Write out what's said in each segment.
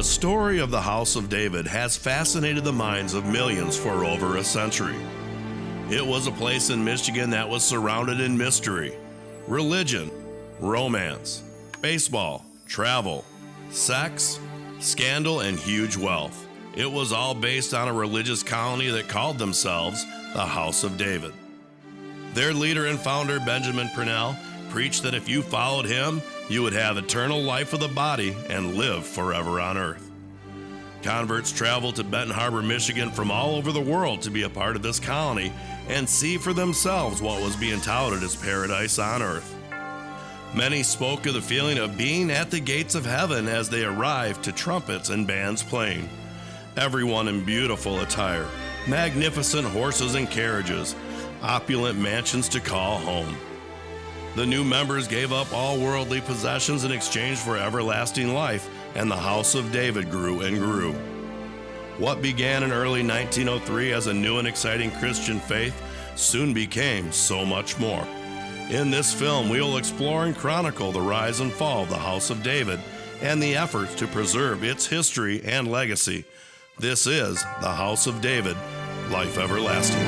The story of the House of David has fascinated the minds of millions for over a century. It was a place in Michigan that was surrounded in mystery, religion, romance, baseball, travel, sex, scandal, and huge wealth. It was all based on a religious colony that called themselves the House of David. Their leader and founder, Benjamin Purnell, preached that if you followed him, you would have eternal life of the body and live forever on earth. Converts traveled to Benton Harbor, Michigan from all over the world to be a part of this colony and see for themselves what was being touted as paradise on earth. Many spoke of the feeling of being at the gates of heaven as they arrived to trumpets and bands playing. Everyone in beautiful attire, magnificent horses and carriages, opulent mansions to call home. The new members gave up all worldly possessions in exchange for everlasting life, and the House of David grew and grew. What began in early 1903 as a new and exciting Christian faith soon became so much more. In this film, we will explore and chronicle the rise and fall of the House of David and the efforts to preserve its history and legacy. This is the House of David, Life Everlasting.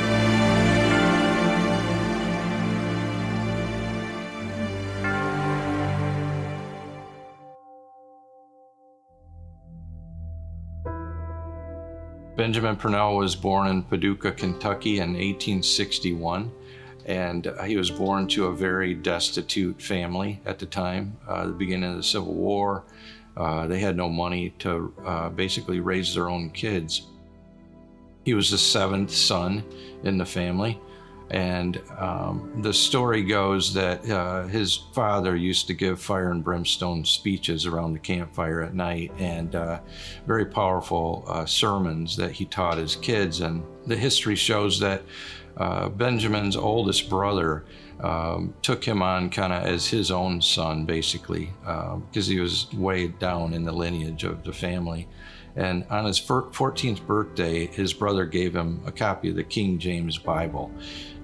Benjamin Purnell was born in Paducah, Kentucky in 1861. And he was born to a very destitute family at the time, the beginning of the Civil War. They had no money to basically raise their own kids. He was the seventh son in the family. And the story goes that his father used to give fire and brimstone speeches around the campfire at night, and very powerful sermons that he taught his kids. And the history shows that Benjamin's oldest brother took him on kind of as his own son, basically, because he was way down in the lineage of the family. And on his 14th birthday, his brother gave him a copy of the King James Bible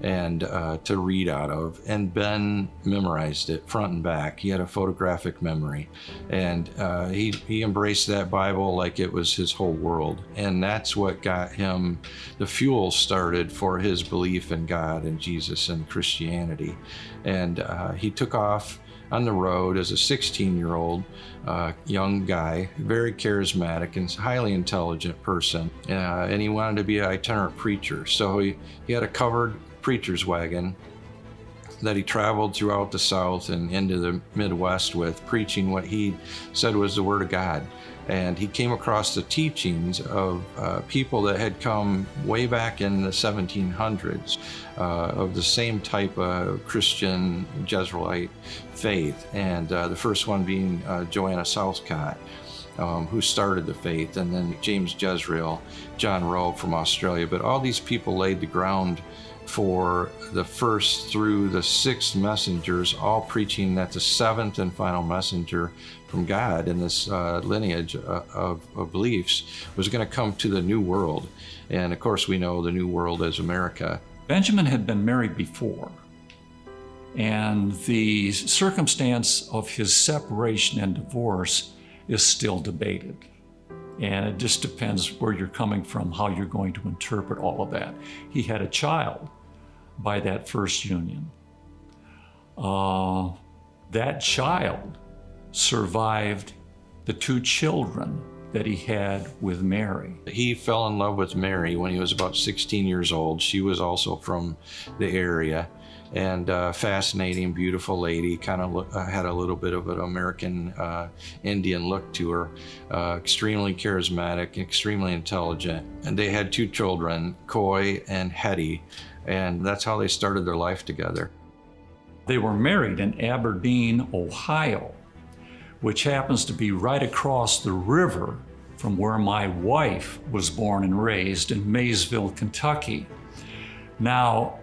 and to read out of. And Ben memorized it front and back. He had a photographic memory. And he embraced that Bible like it was his whole world. And that's what got him the fuel started for his belief in God and Jesus and Christianity. And he took off on the road as a 16-year-old young guy, very charismatic and highly intelligent person, and he wanted to be an itinerant preacher. So he had a covered preacher's wagon that he traveled throughout the South and into the Midwest with, preaching what he said was the Word of God. And he came across the teachings of people that had come way back in the 1700s of the same type of Christian Jezreelite faith. And the first one being Joanna Southcott, who started the faith, and then James Jezreel, John Rowe from Australia. But all these people laid the ground for the first through the sixth messengers, all preaching that the seventh and final messenger from God in this lineage of beliefs was going to come to the New World. And of course, we know the New World as America. Benjamin had been married before, and the circumstance of his separation and divorce is still debated. And it just depends where you're coming from, how you're going to interpret all of that. He had a child by that first union. That child survived the two children that he had with Mary. He fell in love with Mary when he was about 16 years old. She was also from the area, and fascinating, beautiful lady, kind of had a little bit of an American Indian look to her, extremely charismatic, extremely intelligent. And they had two children, Coy and Hetty, and that's how they started their life together. They were married in Aberdeen, Ohio, which happens to be right across the river from where my wife was born and raised in Maysville, Kentucky. Now,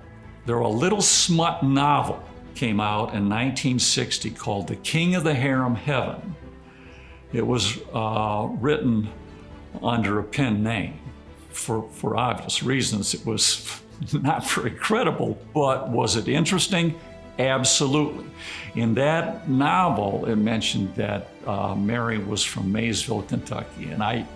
there a little smut novel came out in 1960 called The King of the Harem Heaven. It was written under a pen name for obvious reasons. It was not very credible, but was it interesting? Absolutely. In that novel, it mentioned that Mary was from Maysville, Kentucky. And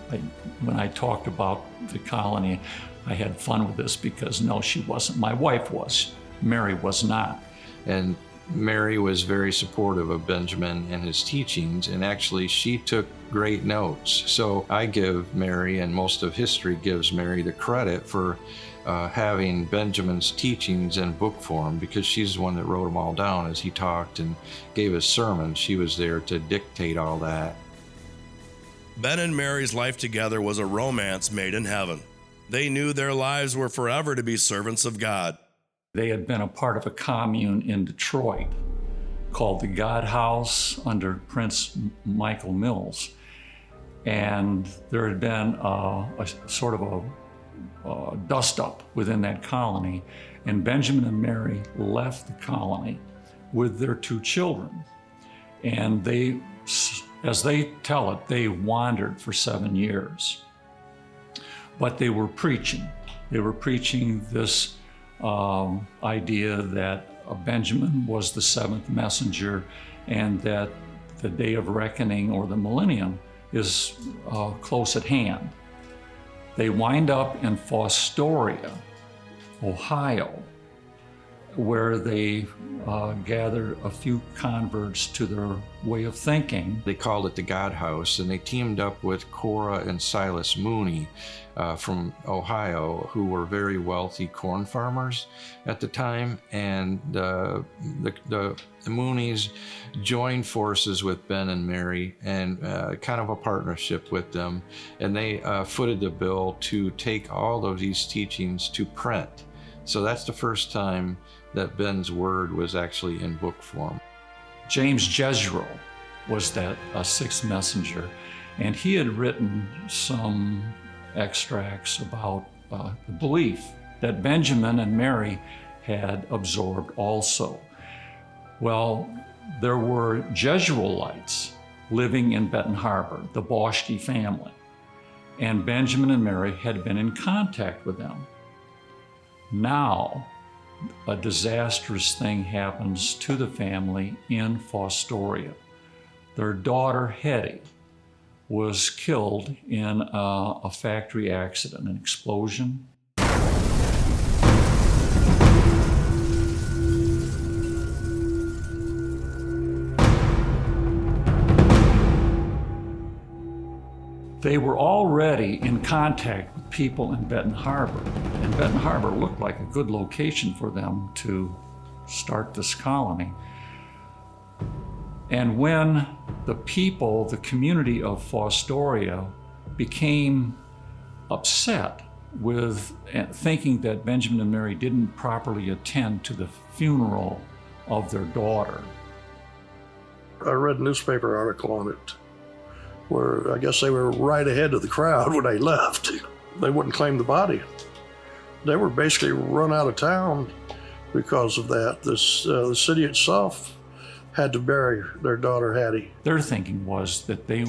when I talked about the colony, I had fun with this because no, she wasn't. My wife was. Mary was not. And Mary was very supportive of Benjamin and his teachings, and actually she took great notes. So I give Mary, and most of history gives Mary the credit for having Benjamin's teachings in book form, because she's the one that wrote them all down as he talked and gave his sermons. She was there to dictate all that. Ben and Mary's life together was a romance made in heaven. They knew their lives were forever to be servants of God. They had been a part of a commune in Detroit called the God House under Prince Michael Mills. And there had been a sort of a dust-up within that colony, and Benjamin and Mary left the colony with their 2 children. And they, as they tell it, they wandered for 7 years. But they were preaching. They were preaching this idea that Benjamin was the 7th messenger, and that the day of reckoning, or the millennium, is close at hand. They wind up in Fostoria, Ohio, where they gathered a few converts to their way of thinking. They called it the God House, and they teamed up with Cora and Silas Mooney from Ohio, who were very wealthy corn farmers at the time. And the Moonies joined forces with Ben and Mary, and kind of a partnership with them. And they footed the bill to take all of these teachings to print. So that's the first time that Ben's word was actually in book form. James Jezreel was that 6th messenger, and he had written some extracts about the belief that Benjamin and Mary had absorbed also. Well, there were Jezreelites living in Benton Harbor, the Boschke family, and Benjamin and Mary had been in contact with them. Now, a disastrous thing happens to the family in Fostoria. Their daughter, Hetty, was killed in a factory accident, an explosion. They were already in contact with people in Benton Harbor, and Benton Harbor looked like a good location for them to start this colony. And when the people, the community of Fostoria, became upset with thinking that Benjamin and Mary didn't properly attend to the funeral of their daughter. I read a newspaper article on it, where I guess they were right ahead of the crowd when they left. They wouldn't claim the body. They were basically run out of town because of that. The city itself had to bury their daughter Hattie. Their thinking was that they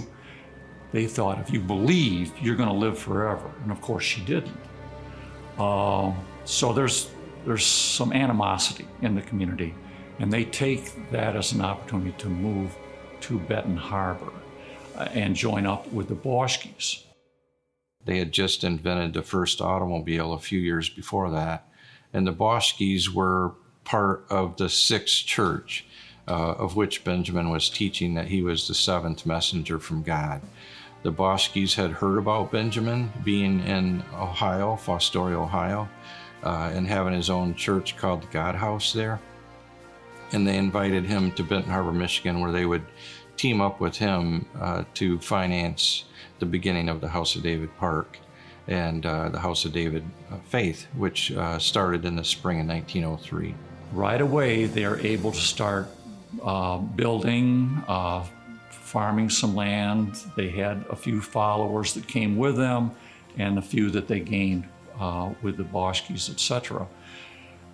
thought if you believe, you're going to live forever. And of course she didn't. So there's some animosity in the community, and they take that as an opportunity to move to Benton Harbor and join up with the Boschkes. They had just invented the first automobile a few years before that, and the Boschkes were part of the 6th church, of which Benjamin was teaching that he was the 7th messenger from God. The Boschkes had heard about Benjamin being in Ohio, Fostoria, Ohio, and having his own church called the God House there. And they invited him to Benton Harbor, Michigan, where they would team up with him to finance the beginning of the House of David Park and the House of David Faith, which started in the spring of 1903. Right away, they are able to start building, farming some land. They had a few followers that came with them, and a few that they gained with the Boschkes, etc.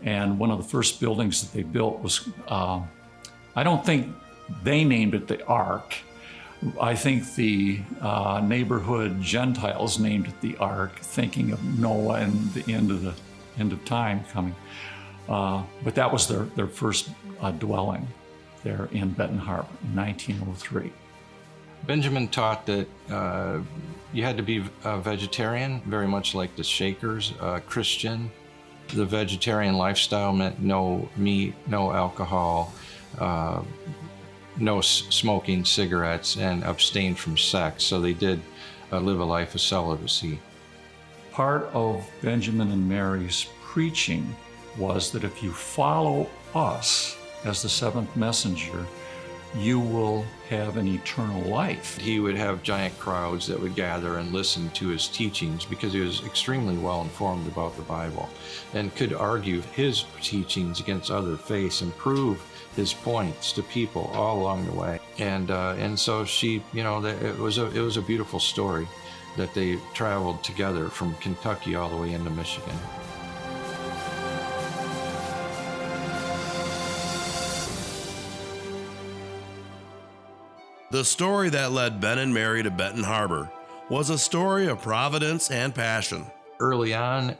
And one of the first buildings that they built was, I don't think they named it the Ark. I think the neighborhood Gentiles named it the Ark, thinking of Noah and the end of time coming. But that was their first dwelling there in Benton Harbor in 1903. Benjamin taught that you had to be a vegetarian, very much like the Shakers, Christian. The vegetarian lifestyle meant no meat, no alcohol, no smoking cigarettes, and abstain from sex. So they did live a life of celibacy. Part of Benjamin and Mary's preaching was that if you follow us as the seventh messenger, you will have an eternal life. He would have giant crowds that would gather and listen to his teachings because he was extremely well informed about the Bible and could argue his teachings against other faiths and prove his points to people all along the way. And so she, it was a beautiful story that they traveled together from Kentucky all the way into Michigan. The story that led Ben and Mary to Benton Harbor was a story of providence and passion. Early on,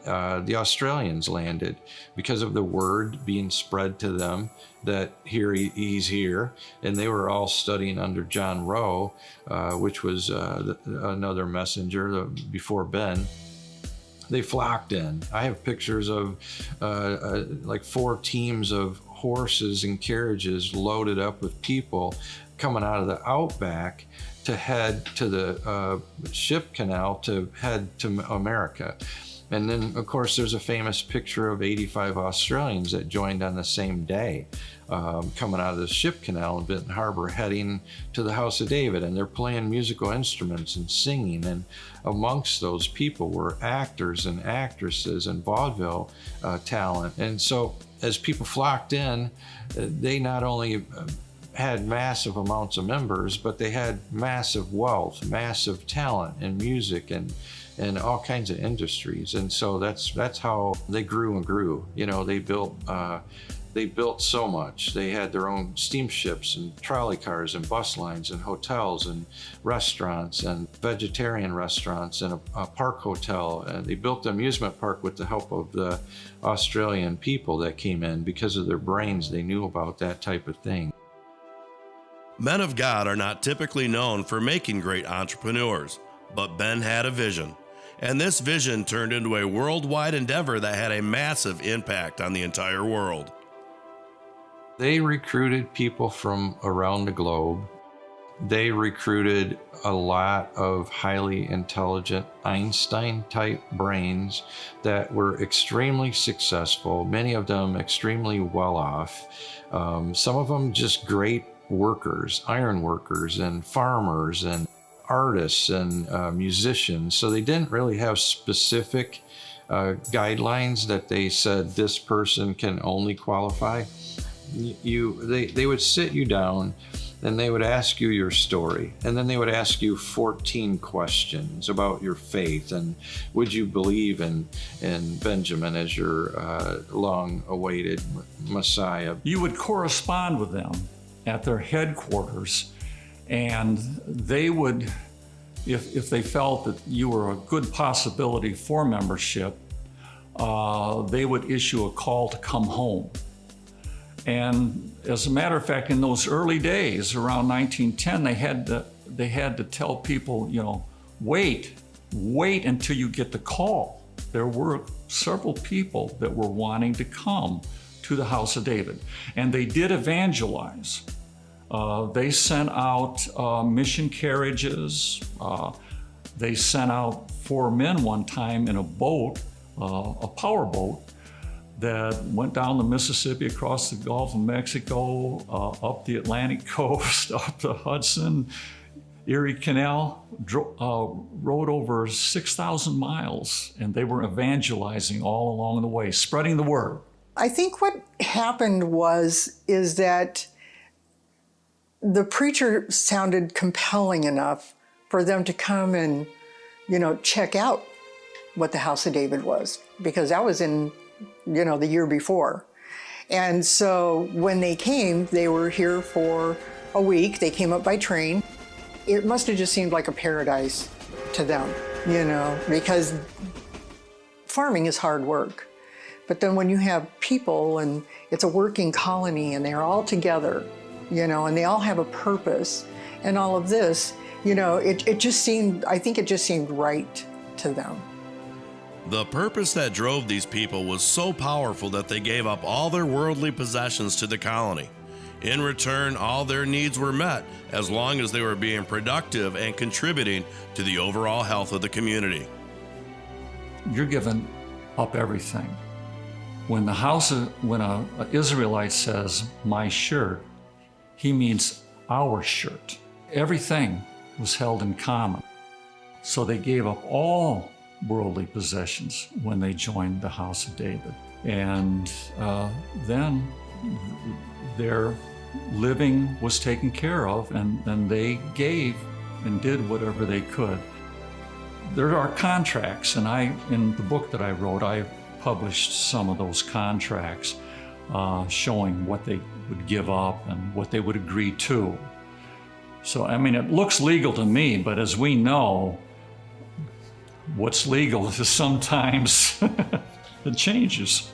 the Australians landed because of the word being spread to them that he's here, and they were all studying under John Rowe, which was another messenger before Ben. They flocked in. I have pictures of like 4 teams of horses and carriages loaded up with people coming out of the outback to head to the ship canal to head to America. And then, of course, there's a famous picture of 85 Australians that joined on the same day, coming out of the ship canal in Benton Harbor, heading to the House of David. And they're playing musical instruments and singing. And amongst those people were actors and actresses and vaudeville talent. And so as people flocked in, they not only had massive amounts of members, but they had massive wealth, massive talent in music and all kinds of industries. And so that's how they grew and grew. They built so much. They had their own steamships and trolley cars and bus lines and hotels and restaurants and vegetarian restaurants and a park hotel. And they built the amusement park with the help of the Australian people that came in because of their brains. They knew about that type of thing. Men of God are not typically known for making great entrepreneurs, but Ben had a vision, and this vision turned into a worldwide endeavor that had a massive impact on the entire world. They recruited people from around the globe. They recruited a lot of highly intelligent Einstein-type brains that were extremely successful, many of them extremely well off, some of them just great workers, iron workers and farmers and artists and musicians. So they didn't really have specific guidelines that they said this person can only qualify. They would sit you down and they would ask you your story, and then they would ask you 14 questions about your faith and would you believe in Benjamin as your long-awaited Messiah. You would correspond with them at their headquarters, and they would, if they felt that you were a good possibility for membership, they would issue a call to come home. And as a matter of fact, in those early days, around 1910, they had to tell people, wait until you get the call. There were several people that were wanting to come to the House of David, and they did evangelize. They sent out mission carriages. They sent out 4 men one time in a boat, a power boat, that went down the Mississippi, across the Gulf of Mexico, up the Atlantic coast, up the Hudson, Erie Canal, rode over 6,000 miles, and they were evangelizing all along the way, spreading the word. I think what happened is that the preacher sounded compelling enough for them to come and, check out what the House of David was, because that was in, the year before. And so when they came, they were here for a week. They came up by train. It must have just seemed like a paradise to them, because farming is hard work. But then when you have people, and it's a working colony, and they're all together, and they all have a purpose, and all of this, it just seemed, I think it just seemed right to them. The purpose that drove these people was so powerful that they gave up all their worldly possessions to the colony. In return, all their needs were met as long as they were being productive and contributing to the overall health of the community. You're giving up everything. When an Israelite says, my shirt, he means our shirt. Everything was held in common. So they gave up all worldly possessions when they joined the house of David. And then their living was taken care of, and they gave and did whatever they could. There are contracts, and in the book that I wrote, I published some of those contracts showing what they would give up and what they would agree to. So, it looks legal to me, but as we know, what's legal is sometimes it changes.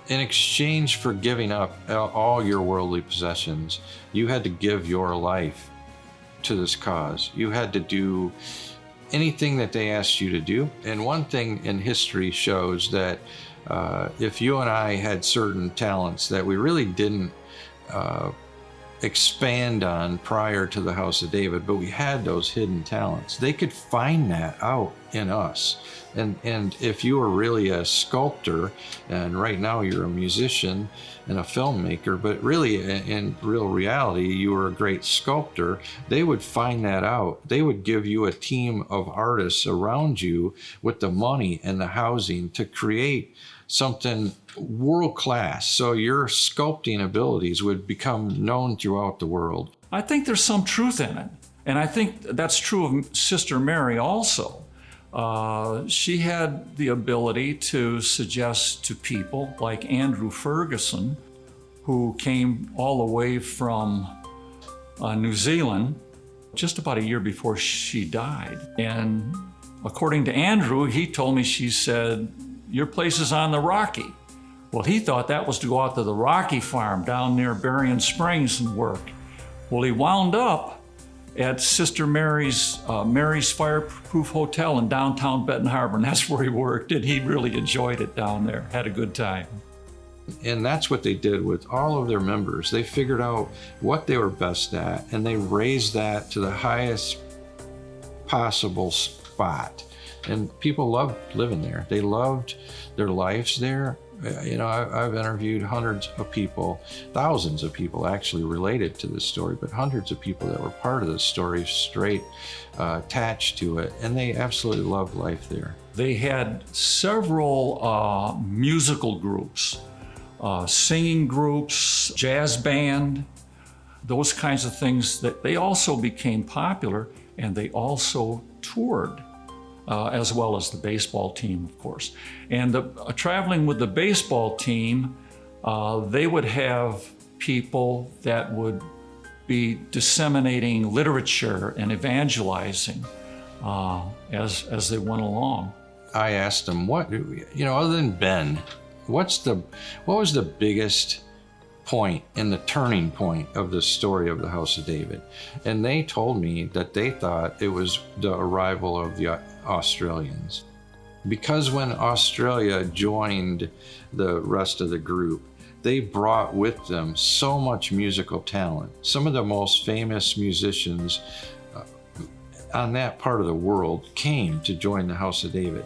In exchange for giving up all your worldly possessions, you had to give your life to this cause. You had to do anything that they asked you to do. And one thing in history shows that if you and I had certain talents that we really didn't expand on prior to the house of David, but we had those hidden talents, they could find that out in us. And if you were really a sculptor, and right now you're a musician and a filmmaker, but really in real reality you were a great sculptor, they would find that out. They would give you a team of artists around you with the money and the housing to create something world class. So your sculpting abilities would become known throughout the world. I think there's some truth in it. And I think that's true of Sister Mary also. She had the ability to suggest to people like Andrew Ferguson, who came all the way from New Zealand just about a year before she died. And according to Andrew, he told me, she said, your place is on the Rocky. Well, he thought that was to go out to the Rocky farm down near Berrien Springs and work. Well, he wound up at Sister Mary's Fireproof Hotel in downtown Benton Harbor, and that's where he worked, and he really enjoyed it down there, had a good time. And that's what they did with all of their members. They figured out what they were best at, and they raised that to the highest possible spot. And people loved living there. They loved their lives there. I've interviewed hundreds of people, thousands of people actually related to this story, but hundreds of people that were part of this story straight attached to it, and they absolutely loved life there. They had several musical groups, singing groups, jazz band, those kinds of things that they also became popular, and they also toured. As well as the baseball team, of course. And traveling with the baseball team, they would have people that would be disseminating literature and evangelizing as they went along. I asked them, other than Ben, what was the biggest point and the turning point of the story of the House of David? And they told me that they thought it was the arrival of the Australians. Because when Australia joined the rest of the group, they brought with them so much musical talent. Some of the most famous musicians on that part of the world came to join the House of David.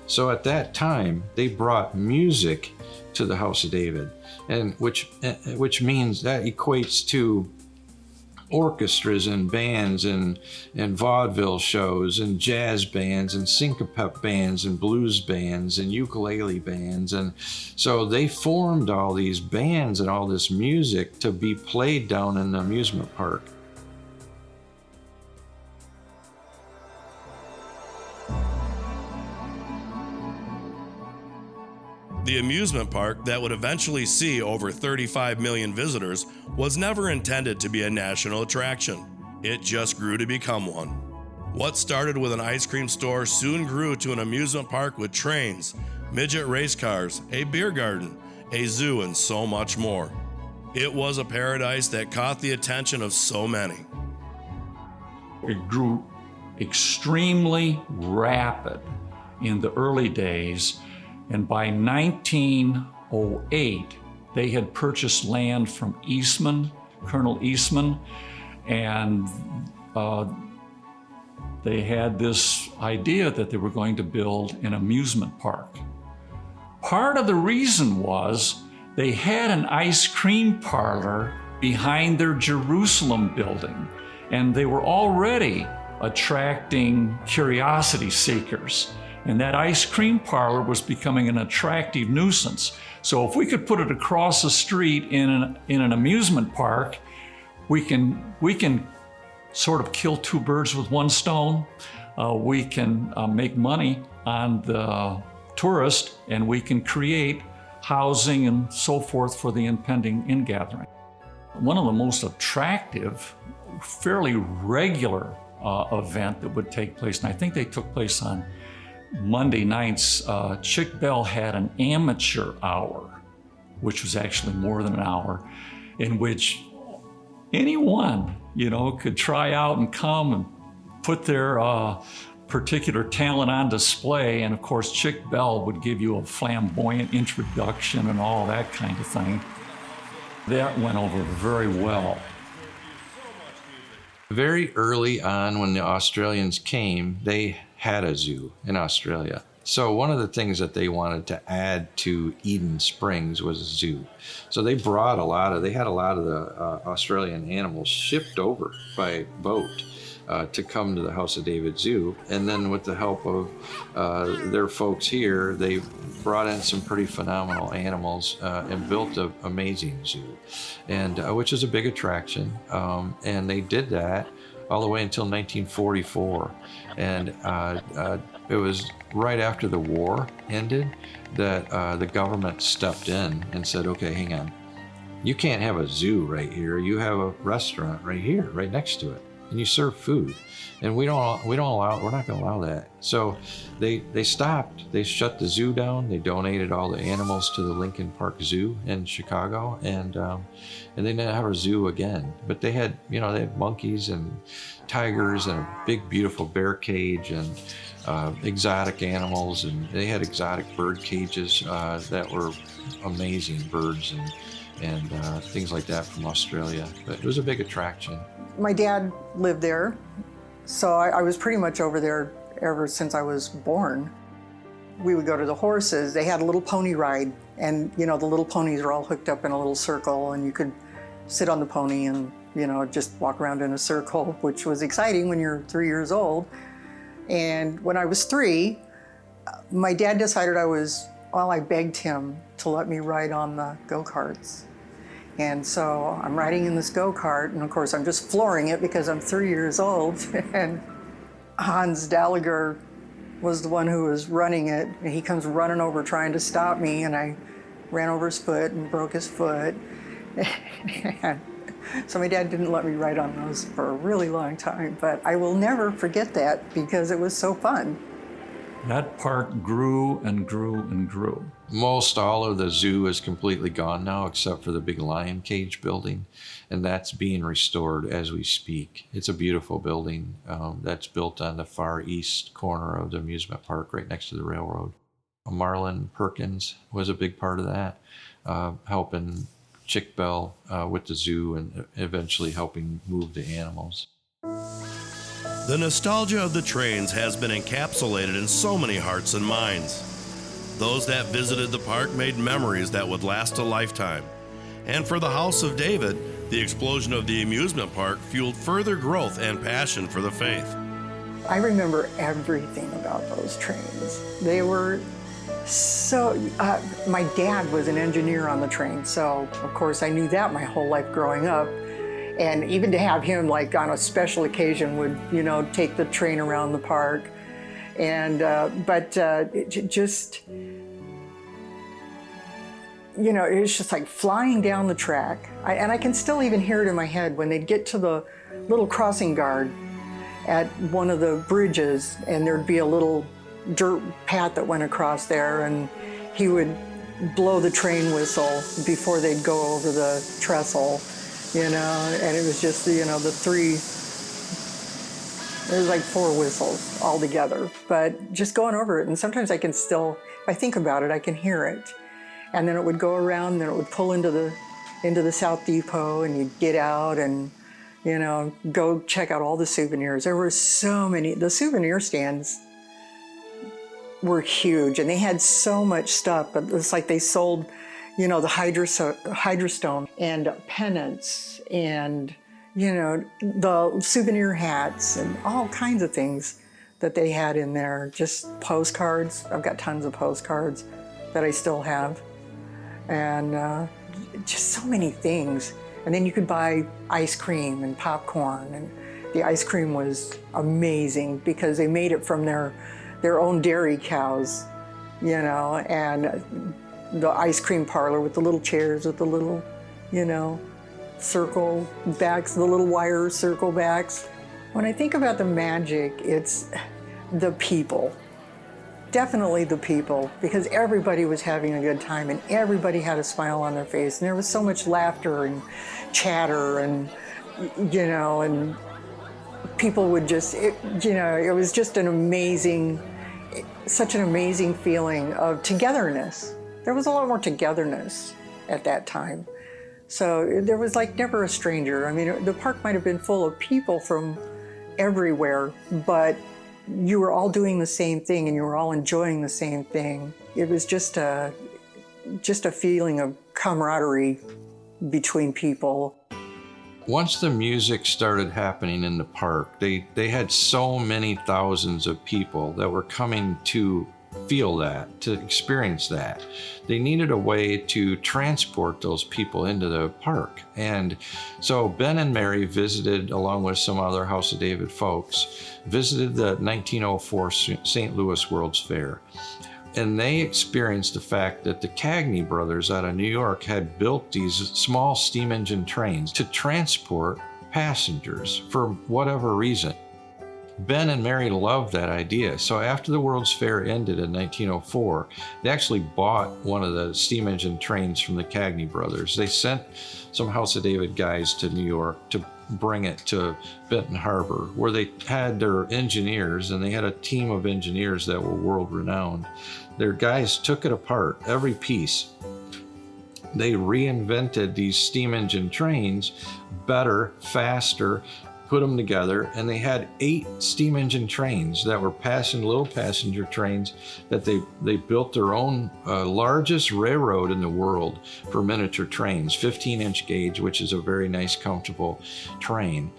So at that time, they brought music to the House of David, and which means that equates to orchestras and bands and vaudeville shows and jazz bands and syncopep bands and blues bands and ukulele bands. And so they formed all these bands and all this music to be played down in the amusement park. The amusement park that would eventually see over 35 million visitors was never intended to be a national attraction. It just grew to become one. What started with an ice cream store soon grew to an amusement park with trains, midget race cars, a beer garden, a zoo, and so much more. It was a paradise that caught the attention of so many. It grew extremely rapid in the early days, and by 1908, they had purchased land from Eastman, Colonel Eastman, and they had this idea that they were going to build an amusement park. Part of the reason was they had an ice cream parlor behind their Jerusalem building, and they were already attracting curiosity seekers. And that ice cream parlor was becoming an attractive nuisance. So if we could put it across the street in an amusement park, we can sort of kill two birds with one stone. We can make money on the tourist, and we can create housing and so forth for the impending ingathering. One of the most attractive, fairly regular event that would take place, and I think they took place on Monday nights, Chick Bell had an amateur hour, which was actually more than an hour, in which anyone, could try out and come and put their particular talent on display. And of course, Chick Bell would give you a flamboyant introduction and all that kind of thing. That went over very well. Very early on, when the Australians came, they had a zoo in Australia. So one of the things that they wanted to add to Eden Springs was a zoo. So they had a lot of the Australian animals shipped over by boat to come to the House of David Zoo. And then with the help of their folks here, they brought in some pretty phenomenal animals and built an amazing zoo, and which is a big attraction. And they did that all the way until 1944. And it was right after the war ended that the government stepped in and said, okay, hang on. You can't have a zoo right here. You have a restaurant right here, right next to it, and you serve food. And we're not going to allow that. So they stopped. They shut the zoo down. They donated all the animals to the Lincoln Park Zoo in Chicago, and they didn't have a zoo again. But they had monkeys and tigers and a big, beautiful bear cage and exotic animals, and they had exotic bird cages that were amazing birds and things like that from Australia. But it was a big attraction. My dad lived there, so I was pretty much over there ever since I was born. We would go to the horses. They had a little pony ride, and the little ponies are all hooked up in a little circle, and you could sit on the pony and just walk around in a circle, which was exciting when you're 3 years old. And when I was 3, my dad decided I begged him to let me ride on the go-karts. And so I'm riding in this go-kart, and of course I'm just flooring it because I'm 3 years old. And Hans Gallagher was the one who was running it, and he comes running over trying to stop me, and I ran over his foot and broke his foot. And so my dad didn't let me ride on those for a really long time, but I will never forget that because it was so fun. That park grew and grew and grew. Most all of the zoo is completely gone now, except for the big lion cage building, and that's being restored as we speak. It's a beautiful building that's built on the far east corner of the amusement park, right next to the railroad. Marlon Perkins was a big part of that, helping Chick Bell with the zoo and eventually helping move the animals. The nostalgia of the trains has been encapsulated in so many hearts and minds. Those that visited the park made memories that would last a lifetime. And for the House of David, the explosion of the amusement park fueled further growth and passion for the faith. I remember everything about those trains. They were so, my dad was an engineer on the train, so of course I knew that my whole life growing up. And even to have him, like on a special occasion, would take the train around the park, and it just it was just like flying down the track. And I can still even hear it in my head when they'd get to the little crossing guard at one of the bridges, and there'd be a little dirt path that went across there, and he would blow the train whistle before they'd go over the trestle, and it was just, the three, it was like 4 whistles all together, but just going over it. And sometimes I can still, if I think about it, I can hear it. And then it would go around, and then it would pull into the South Depot, and you'd get out and, go check out all the souvenirs. There were so many. The souvenir stands were huge, and they had so much stuff, but it's like they sold, the hydrostone and pennants and, the souvenir hats and all kinds of things that they had in there. Just postcards. I've got tons of postcards that I still have. And just so many things. And then you could buy ice cream and popcorn, and the ice cream was amazing because they made it from their own dairy cows, and the ice cream parlor with the little chairs with the little, circle backs, the little wire circle backs. When I think about the magic, it's the people. Definitely the people, because everybody was having a good time and everybody had a smile on their face, and there was so much laughter and chatter and, and people would just, it was just such an amazing feeling of togetherness. There was a lot more togetherness at that time. So there was like never a stranger. I mean, the park might have been full of people from everywhere, but you were all doing the same thing and you were all enjoying the same thing. It was just a feeling of camaraderie between people. Once the music started happening in the park, they had so many thousands of people that were coming to feel that, to experience that. They needed a way to transport those people into the park. And so Ben and Mary visited, along with some other House of David folks, visited the 1904 St. Louis World's Fair. And they experienced the fact that the Cagney brothers out of New York had built these small steam engine trains to transport passengers for whatever reason. Ben and Mary loved that idea. So after the World's Fair ended in 1904, they actually bought one of the steam engine trains from the Cagney brothers. They sent some House of David guys to New York to bring it to Benton Harbor, where they had their engineers, and they had a team of engineers that were world renowned. Their guys took it apart, every piece. They reinvented these steam engine trains better, faster, put them together, and they had 8 steam engine trains that were little passenger trains that they built their own largest railroad in the world for miniature trains, 15-inch gauge, which is a very nice, comfortable train.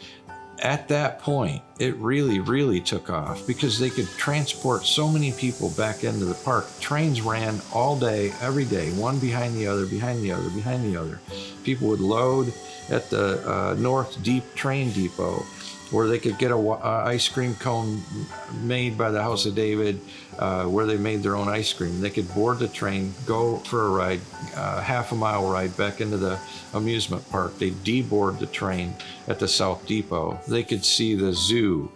At that point, it really, really took off because they could transport so many people back into the park. Trains ran all day, every day, one behind the other, behind the other, behind the other. People would load at the North Deep Train Depot, where they could get a ice cream cone made by the House of David, where they made their own ice cream. They could board the train, go for a ride, half-a-mile ride back into the amusement park. They deboard the train at the South Depot. They could see the zoo.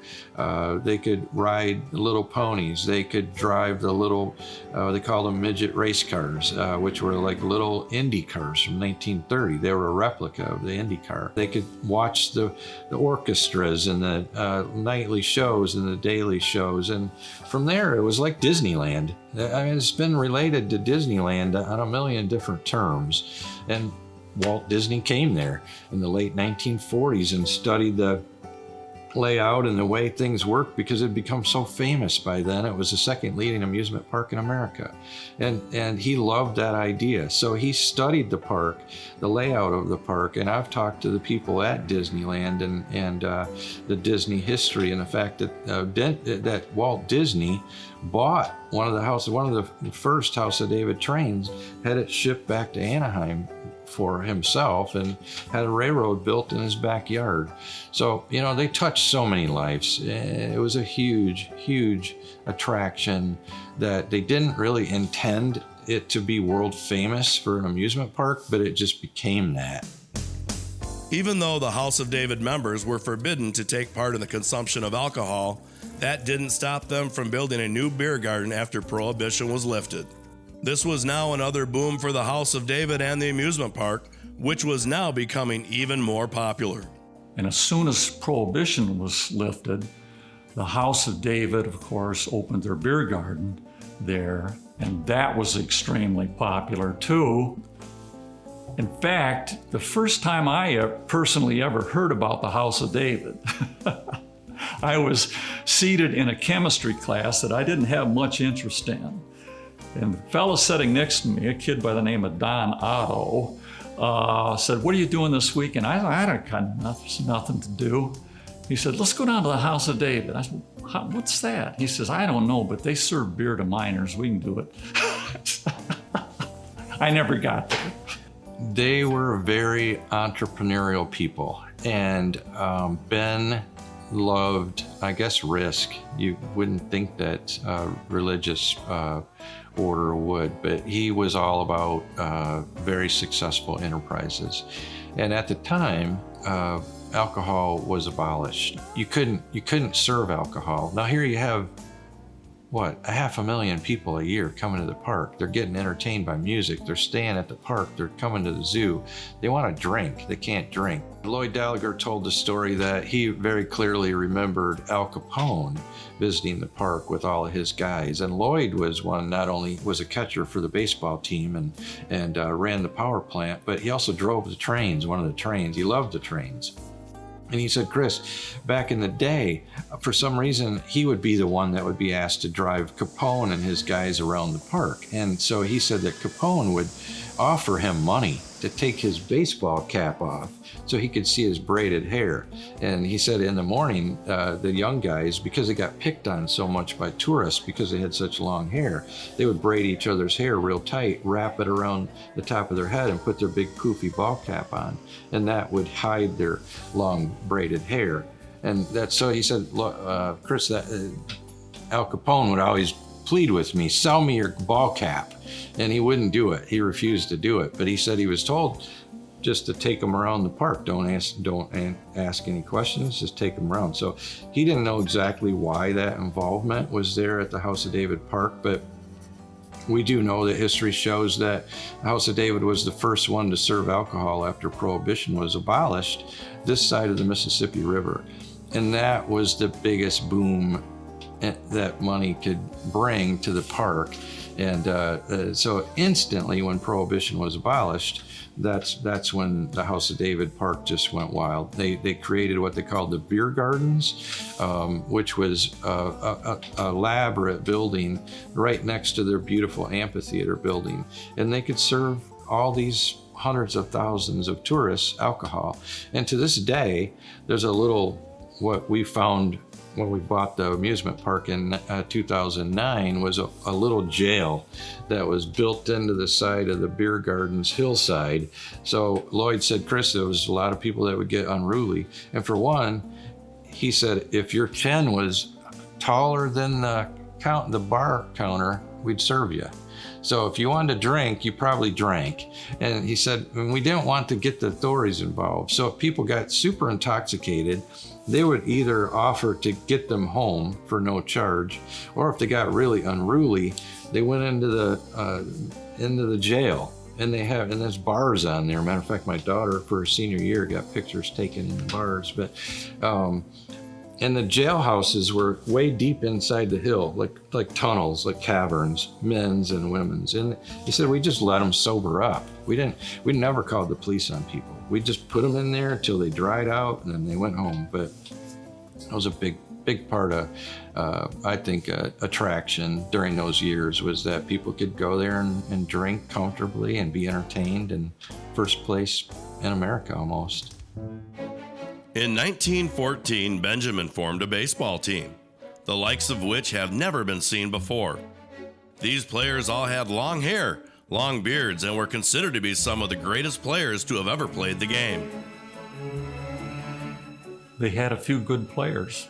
They could ride little ponies. They could drive the little, they call them midget race cars, which were like little Indy cars from 1930. They were a replica of the Indy car. They could watch the orchestras and the nightly shows and the daily shows. And from there, it was like Disneyland. I mean, it's been related to Disneyland on a million different terms. And Walt Disney came there in the late 1940s and studied the layout and the way things worked because it had become so famous by then. It was the second leading amusement park in America. And he loved that idea. So he studied the park, the layout of the park, and I've talked to the people at Disneyland and the Disney history and the fact that Walt Disney bought one of the first House of David trains, had it shipped back to Anaheim for himself, and had a railroad built in his backyard. So, they touched so many lives. It was a huge, huge attraction that they didn't really intend it to be world famous for an amusement park, but it just became that. Even though the House of David members were forbidden to take part in the consumption of alcohol, that didn't stop them from building a new beer garden after Prohibition was lifted. This was now another boom for the House of David and the amusement park, which was now becoming even more popular. And as soon as Prohibition was lifted, the House of David, of course, opened their beer garden there, and that was extremely popular too. In fact, the first time I personally ever heard about the House of David, I was seated in a chemistry class that I didn't have much interest in. And the fellow sitting next to me, a kid by the name of Don Otto, said, "What are you doing this weekend?" I don't got nothing to do. He said, "Let's go down to the House of David." I said, "What's that?" He says, "I don't know, but they serve beer to minors. We can do it." I never got there. They were very entrepreneurial people, and Ben loved, I guess, risk. You wouldn't think that religious order would, but he was all about very successful enterprises. And at the time, alcohol was abolished. You couldn't serve alcohol. Now here you have, what, 500,000 people a year coming to the park. They're getting entertained by music. They're staying at the park. They're coming to the zoo. They want to drink. They can't drink. Lloyd Gallagher told the story that he very clearly remembered Al Capone visiting the park with all of his guys. And Lloyd was one, not only was a catcher for the baseball team and ran the power plant, but he also drove the trains, one of the trains. He loved the trains. And he said, Chris, back in the day, for some reason, he would be the one that would be asked to drive Capone and his guys around the park. And so he said that Capone would offer him money to take his baseball cap off so he could see his braided hair. And he said in the morning, the young guys, because they got picked on so much by tourists because they had such long hair, they would braid each other's hair real tight, wrap it around the top of their head and put their big poofy ball cap on. And that would hide their long braided hair. And that's, so he said, look, Chris, that Al Capone would always plead with me, sell me your ball cap. And he wouldn't do it. He refused to do it. But he said he was told just to take him around the park. Don't ask any questions, just take him around. So he didn't know exactly why that involvement was there at the House of David Park, but we do know that history shows that the House of David was the first one to serve alcohol after Prohibition was abolished this side of the Mississippi River. And that was the biggest boom that money could bring to the park. And so instantly when Prohibition was abolished, that's when the House of David Park just went wild. They created what they called the beer gardens, which was a elaborate building right next to their beautiful amphitheater building. And they could serve all these hundreds of thousands of tourists alcohol. And to this day, there's a little, what we found when we bought the amusement park in 2009 was a little jail that was built into the side of the beer garden's hillside. So Lloyd said, Chris, there was a lot of people that would get unruly. And for one, he said, if your chin was taller than the bar counter, we'd serve you. So if you wanted to drink, you probably drank. And he said, we didn't want to get the authorities involved. So if people got super intoxicated, they would either offer to get them home for no charge, or if they got really unruly, they went into the jail. And there's bars on there. Matter of fact, my daughter for her senior year got pictures taken in the bars. But and the jailhouses were way deep inside the hill, like tunnels, like caverns, men's and women's. And he said we just let them sober up. We never called the police on people. We just put them in there until they dried out, and then they went home. But it was a big part of, I think, attraction during those years was that people could go there and drink comfortably and be entertained, and first place in America almost. In 1914, Benjamin formed a baseball team, the likes of which have never been seen before. These players all had long hair, long beards, and were considered to be some of the greatest players to have ever played the game. They had a few good players.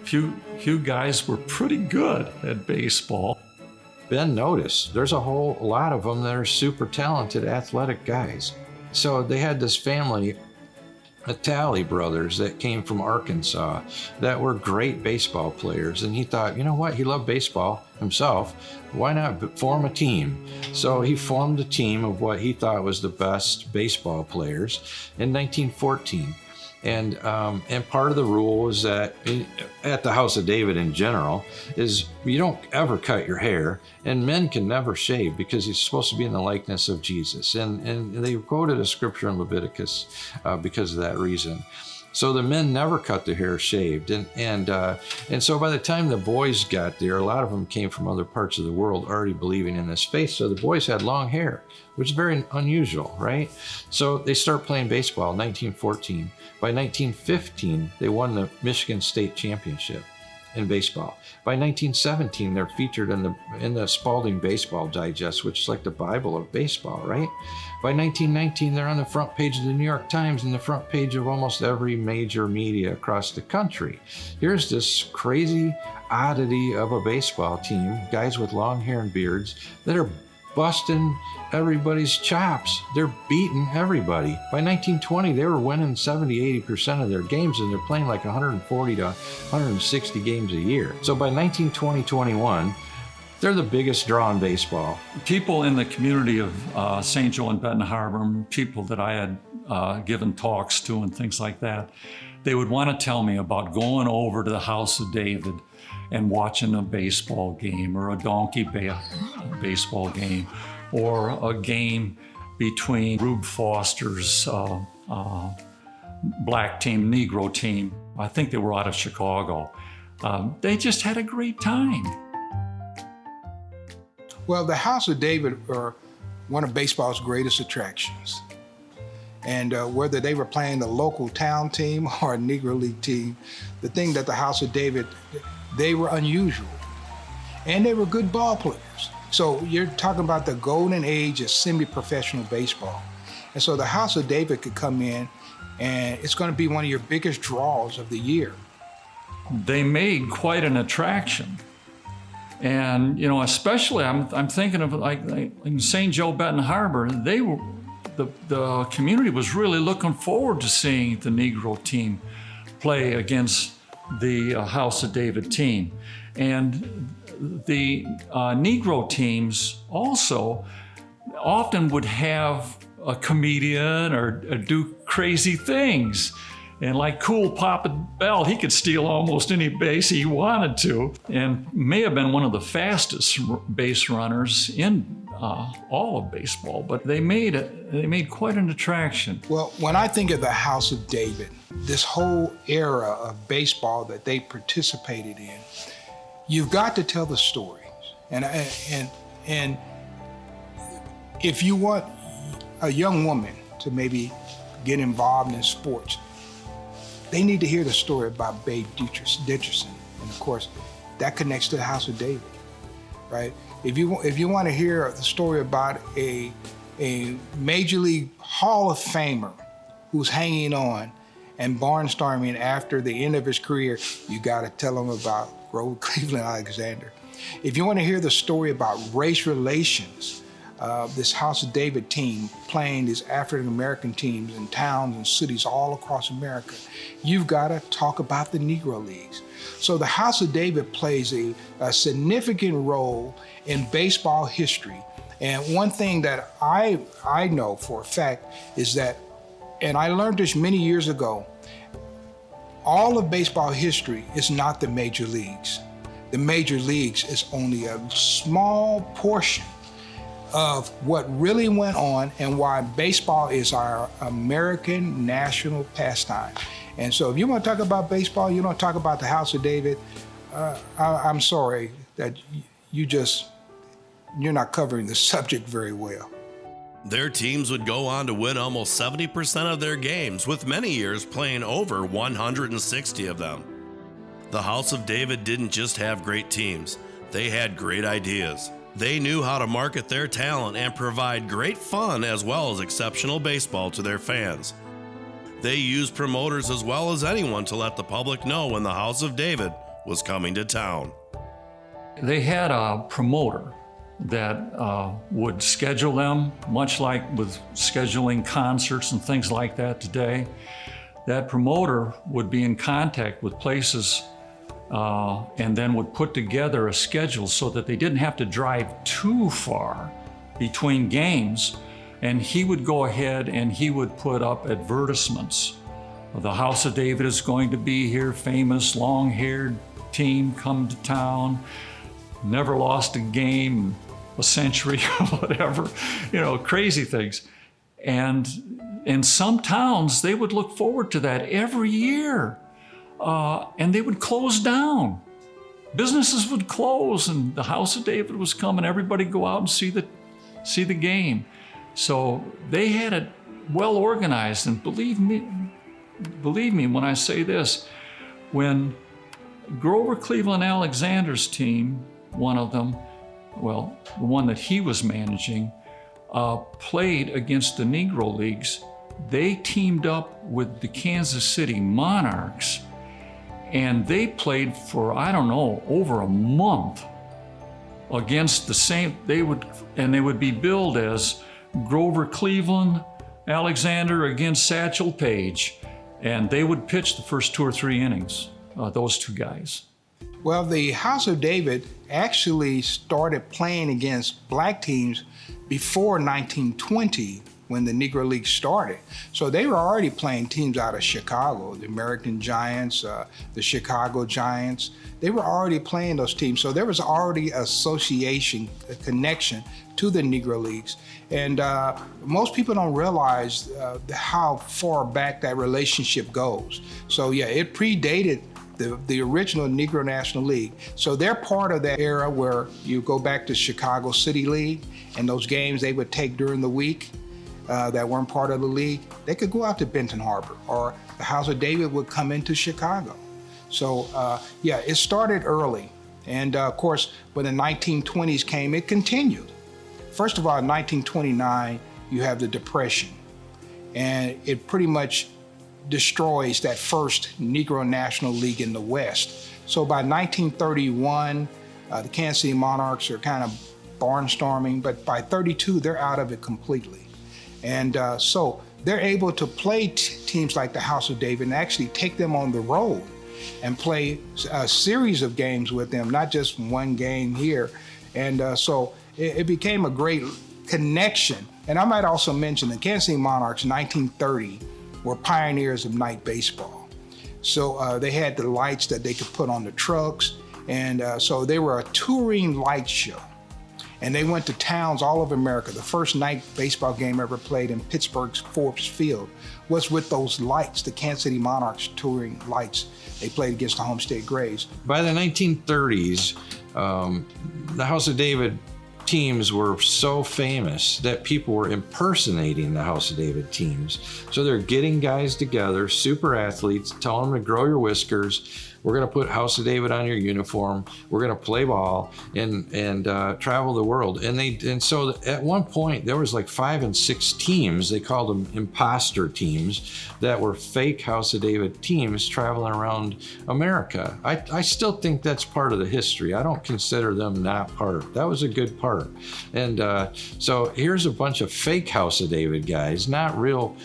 Few guys were pretty good at baseball. Ben noticed there's a whole lot of them that are super talented athletic guys. So they had this family the Talley brothers that came from Arkansas that were great baseball players. And he thought, you know what? He loved baseball himself. Why not form a team? So he formed a team of what he thought was the best baseball players in 1914. And part of the rule is that at the House of David in general is you don't ever cut your hair, and men can never shave because he's supposed to be in the likeness of Jesus. And they quoted a scripture in Leviticus because of that reason. So the men never cut their hair shaved. And so by the time the boys got there, a lot of them came from other parts of the world already believing in this faith. So the boys had long hair, which is very unusual, right? So they start playing baseball in 1914. By 1915, they won the Michigan State Championship in baseball. By 1917, they're featured in the Spalding Baseball Digest, which is like the Bible of baseball, right? By 1919, they're on the front page of the New York Times and the front page of almost every major media across the country. Here's this crazy oddity of a baseball team, guys with long hair and beards that are busting everybody's chops. They're beating everybody. By 1920, they were winning 70-80% of their games, and they're playing like 140 to 160 games a year. So by 1920-21, they're the biggest draw in baseball. People in the community of St. Joe and Benton Harbor, people that I had given talks to and things like that, they would want to tell me about going over to the House of David and watching a baseball game or a donkey baseball game or a game between Rube Foster's black team, Negro team. I think they were out of Chicago. They just had a great time. Well, the House of David are one of baseball's greatest attractions. And whether they were playing the local town team or a Negro League team, the thing that the House of David, they were unusual. And they were good ball players. So you're talking about the golden age of semi-professional baseball. And so the House of David could come in, and it's going to be one of your biggest draws of the year. They made quite an attraction. And, you know, especially I'm thinking of like in St. Joe, Benton Harbor, the community was really looking forward to seeing the Negro team play against the House of David team. And the Negro teams also often would have a comedian or do crazy things. And like Cool Papa Bell, he could steal almost any base he wanted to, and may have been one of the fastest base runners in all of baseball. But they made quite an attraction. Well, when I think of the House of David, this whole era of baseball that they participated in, you've got to tell the stories. And if you want a young woman to maybe get involved in sports, they need to hear the story about Babe Ditcherson. And of course, that connects to the House of David, right? If you want to hear the story about a Major League Hall of Famer who's hanging on and barnstorming after the end of his career, you got to tell them about Grover Cleveland Alexander. If you want to hear the story about race relations, this House of David team playing these African-American teams in towns and cities all across America, you've got to talk about the Negro Leagues. So the House of David plays a significant role in baseball history. And one thing that I know for a fact is that, and I learned this many years ago, all of baseball history is not the major leagues. The major leagues is only a small portion of what really went on and why baseball is our American national pastime. And so if you want to talk about baseball, you don't talk about the House of David, I'm sorry that you're not covering the subject very well. Their teams would go on to win almost 70% of their games, with many years playing over 160 of them. The House of David didn't just have great teams, they had great ideas. They knew how to market their talent and provide great fun as well as exceptional baseball to their fans. They used promoters as well as anyone to let the public know when the House of David was coming to town. They had a promoter that would schedule them, much like with scheduling concerts and things like that today. that promoter would be in contact with places and then would put together a schedule so that they didn't have to drive too far between games. And he would go ahead and he would put up advertisements. The House of David is going to be here, famous long-haired team come to town, never lost a game, a century, whatever, crazy things. And in some towns, they would look forward to that every year. And they would close down. Businesses would close and the House of David was coming. Everybody go out and see the game. So they had it well organized. And believe me when I say this, when Grover Cleveland Alexander's team, one of them, well, the one that he was managing, played against the Negro Leagues, they teamed up with the Kansas City Monarchs, and they played for, I don't know, over a month against the same, they would be billed as Grover Cleveland Alexander against Satchel Paige, and they would pitch the first 2 or 3 innings, those two guys. Well, the House of David actually started playing against black teams before 1920, when the Negro League started. So they were already playing teams out of Chicago, the American Giants, the Chicago Giants. They were already playing those teams. So there was already association, a connection to the Negro Leagues. And most people don't realize how far back that relationship goes. So yeah, it predated the original Negro National League. So they're part of that era where you go back to Chicago City League, and those games they would take during the week that weren't part of the league, they could go out to Benton Harbor, or the House of David would come into Chicago. So yeah, it started early. And of course, when the 1920s came, it continued. First of all, in 1929, you have the Depression, and it pretty much destroys that first Negro National League in the West. So by 1931, the Kansas City Monarchs are kind of barnstorming, but by 32, they're out of it completely. And so they're able to play teams like the House of David and actually take them on the road and play a series of games with them, not just one game here. And so it became a great connection. And I might also mention the Kansas City Monarchs in 1930 were pioneers of night baseball. So they had the lights that they could put on the trucks. And so they were a touring light show. And they went to towns all over America. The first night baseball game ever played in Pittsburgh's Forbes Field was with those lights, the Kansas City Monarchs touring lights. They played against the Homestead Grays. By the 1930s, the House of David teams were so famous that people were impersonating the House of David teams. So they're getting guys together, super athletes, telling them to grow your whiskers. We're going to put House of David on your uniform. We're going to play ball and travel the world. And so at one point there was like 5 and 6 teams. They called them imposter teams that were fake House of David teams traveling around America. I still think that's part of the history. I don't consider them not part. That was a good part. And so here's a bunch of fake House of David guys, not real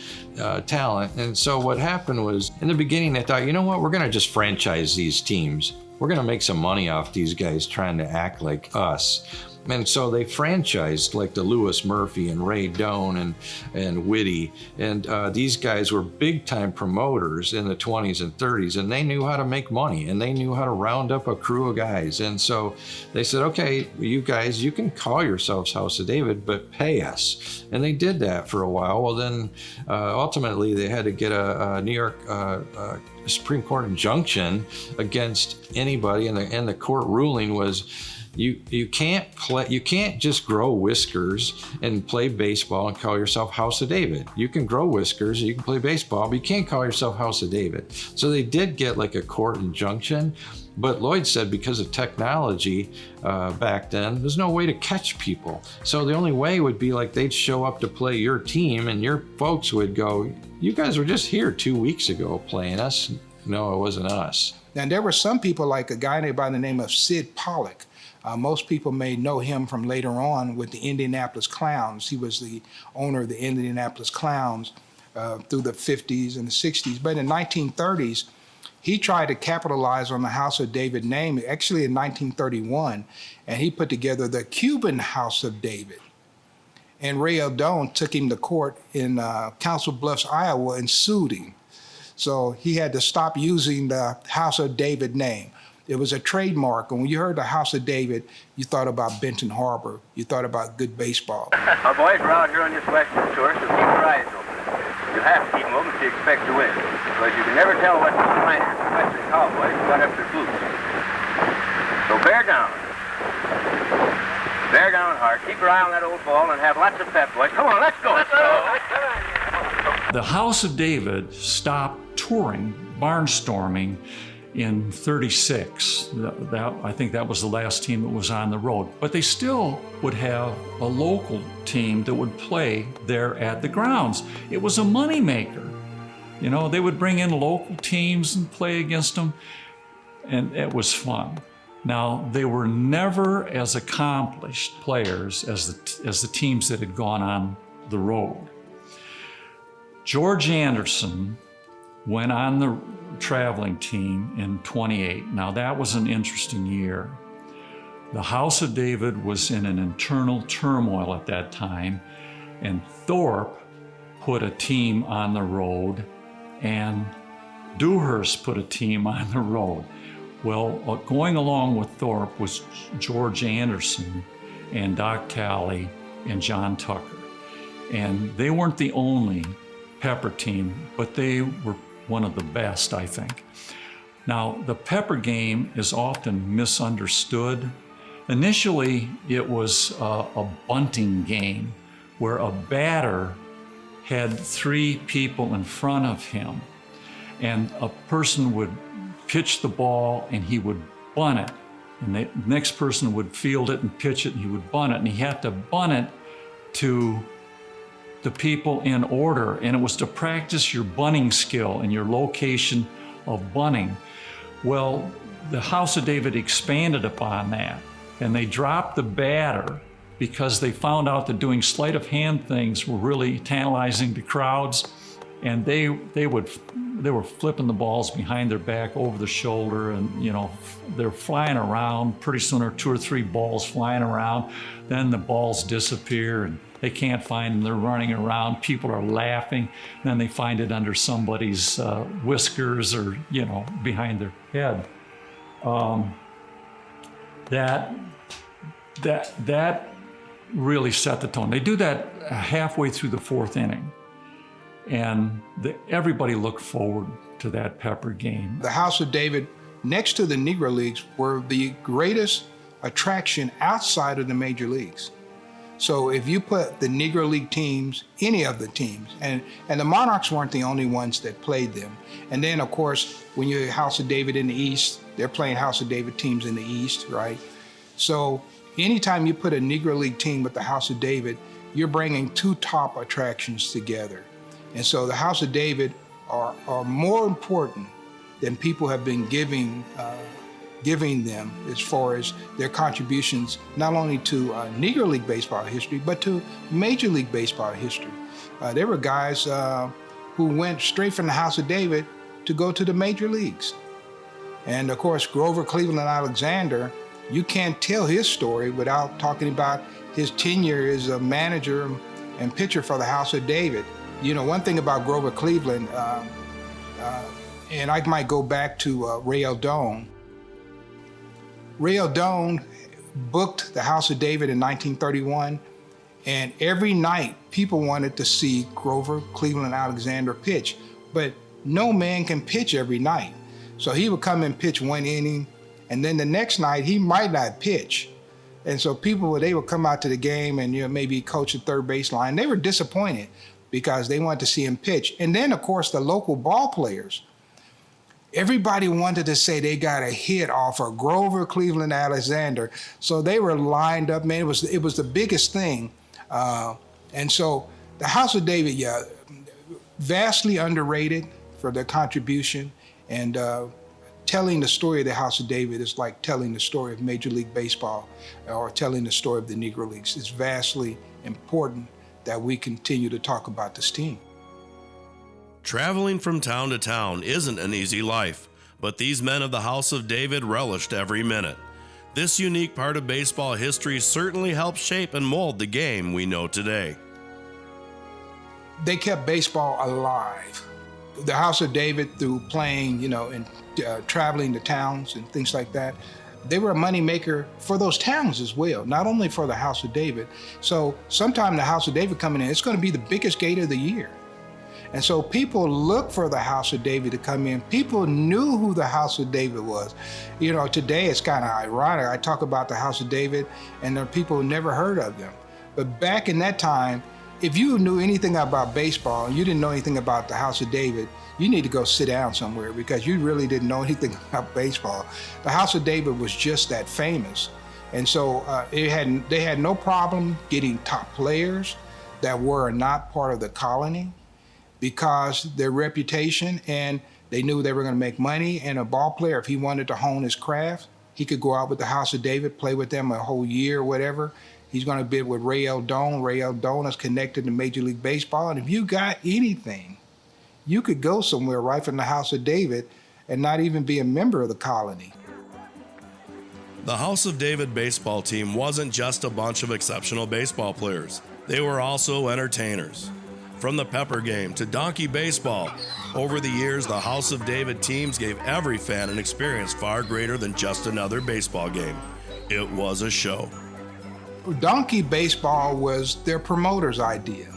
talent. And so what happened was, in the beginning, they thought, you know what, we're going to just franchise these teams. We're going to make some money off these guys trying to act like us. And so they franchised like the Lewis Murphy and Ray Doan and Whitty. And these guys were big time promoters in the 20s and 30s, and they knew how to make money and they knew how to round up a crew of guys. And so they said, okay, you guys, you can call yourselves House of David, but pay us. And they did that for a while. Well, then ultimately they had to get a New York Supreme Court injunction against anybody. And the court ruling was, you can't just grow whiskers and play baseball and call yourself House of David. You can grow whiskers and you can play baseball, but you can't call yourself House of David. So they did get like a court injunction, but Lloyd said because of technology back then, there's no way to catch people. So the only way would be like they'd show up to play your team and your folks would go, you guys were just here 2 weeks ago playing us. No, it wasn't us. And there were some people like a guy by the name of Sid Pollock. Most people may know him from later on with the Indianapolis Clowns. He was the owner of the Indianapolis Clowns. through the 50s and the 60s. But in the 1930s, he tried to capitalize on the House of David name, actually in 1931, and he put together the Cuban House of David. And Ray Eldon took him to court in Council Bluffs, Iowa, and sued him. So he had to stop using the House of David name. It was a trademark, and when you heard the House of David, you thought about Benton Harbor. You thought about good baseball. Our boys are out here on this western tour, so keep your eyes open. You have to keep them open if you expect to win, because you can never tell what these planters, western cowboys, got up their boots. So bear down. Bear down hard. Keep your eye on that old ball and have lots of pep, boys. Come on, let's go. Let's go. The House of David stopped touring Barnstorming in '36. I think that was the last team that was on the road. But they still would have a local team that would play there at the grounds. It was a moneymaker. You know, they would bring in local teams and play against them, and it was fun. Now, they were never as accomplished players as the teams that had gone on the road. George Anderson went on the traveling team in '28. Now, that was an interesting year. The House of David was in an internal turmoil at that time, and Thorpe put a team on the road, and Dewhurst put a team on the road. Well, going along with Thorpe was George Anderson and Doc Talley and John Tucker. And they weren't the only Pepper team, but they were one of the best, I think. Now, the Pepper game is often misunderstood. Initially, it was a bunting game where a batter had 3 people in front of him, and a person would pitch the ball and he would bunt it, and the next person would field it and pitch it and he would bunt it, and he had to bunt it to the people in order, and it was to practice your bunting skill and your location of bunting. Well, the House of David expanded upon that, and they dropped the batter because they found out that doing sleight of hand things were really tantalizing to crowds, and they were flipping the balls behind their back over the shoulder, and you know, they're flying around. Pretty soon there are 2 or 3 balls flying around. Then the balls disappear and they can't find them. They're running around. People are laughing. Then they find it under somebody's whiskers or, you know, behind their head. That really set the tone. They do that halfway through the 4th inning. And everybody looked forward to that Pepper game. The House of David, next to the Negro Leagues, were the greatest attraction outside of the major leagues. So if you put the Negro League teams, any of the teams, and the Monarchs weren't the only ones that played them. And then, of course, when you're House of David in the East, they're playing House of David teams in the East, right? So anytime you put a Negro League team with the House of David, you're bringing 2 top attractions together. And so the House of David are more important than people have been giving them as far as their contributions, not only to Negro League baseball history, but to Major League Baseball history. There were guys who went straight from the House of David to go to the major leagues. And of course, Grover Cleveland Alexander, you can't tell his story without talking about his tenure as a manager and pitcher for the House of David. You know, one thing about Grover Cleveland, and I might go back to Ray Eldon. Ray Eldon booked the House of David in 1931, and every night people wanted to see Grover Cleveland Alexander pitch, but no man can pitch every night. So he would come and pitch 1 inning, and then the next night he might not pitch. And so they would come out to the game and, you know, maybe coach at third baseline. They were disappointed because they wanted to see him pitch. And then, of course, the local ball players, everybody wanted to say they got a hit off of Grover Cleveland Alexander. So they were lined up, man, it was the biggest thing. And so the House of David, yeah, vastly underrated for their contribution. And telling the story of the House of David is like telling the story of Major League Baseball or telling the story of the Negro Leagues. It's vastly important that we continue to talk about this team. Traveling from town to town isn't an easy life, but these men of the House of David relished every minute. This unique part of baseball history certainly helped shape and mold the game we know today. They kept baseball alive. The House of David, through playing, and traveling to towns and things like that, they were a moneymaker for those towns as well, not only for the House of David. So sometime the House of David coming in, it's going to be the biggest gate of the year. And so people look for the House of David to come in. People knew who the House of David was. Today it's kind of ironic. I talk about the House of David and there are people who never heard of them. But back in that time, if you knew anything about baseball and you didn't know anything about the House of David, you need to go sit down somewhere because you really didn't know anything about baseball. The House of David was just that famous. And so they had no problem getting top players that were not part of the colony because their reputation, and they knew they were going to make money. And a ball player, if he wanted to hone his craft, he could go out with the House of David, play with them a whole year or whatever. He's going to bid with Ray Eldon. Ray Eldon is connected to Major League Baseball. And if you got anything, you could go somewhere right from the House of David and not even be a member of the colony. The House of David baseball team wasn't just a bunch of exceptional baseball players. They were also entertainers. From the pepper game to donkey baseball, over the years, the House of David teams gave every fan an experience far greater than just another baseball game. It was a show. Donkey baseball was their promoter's idea.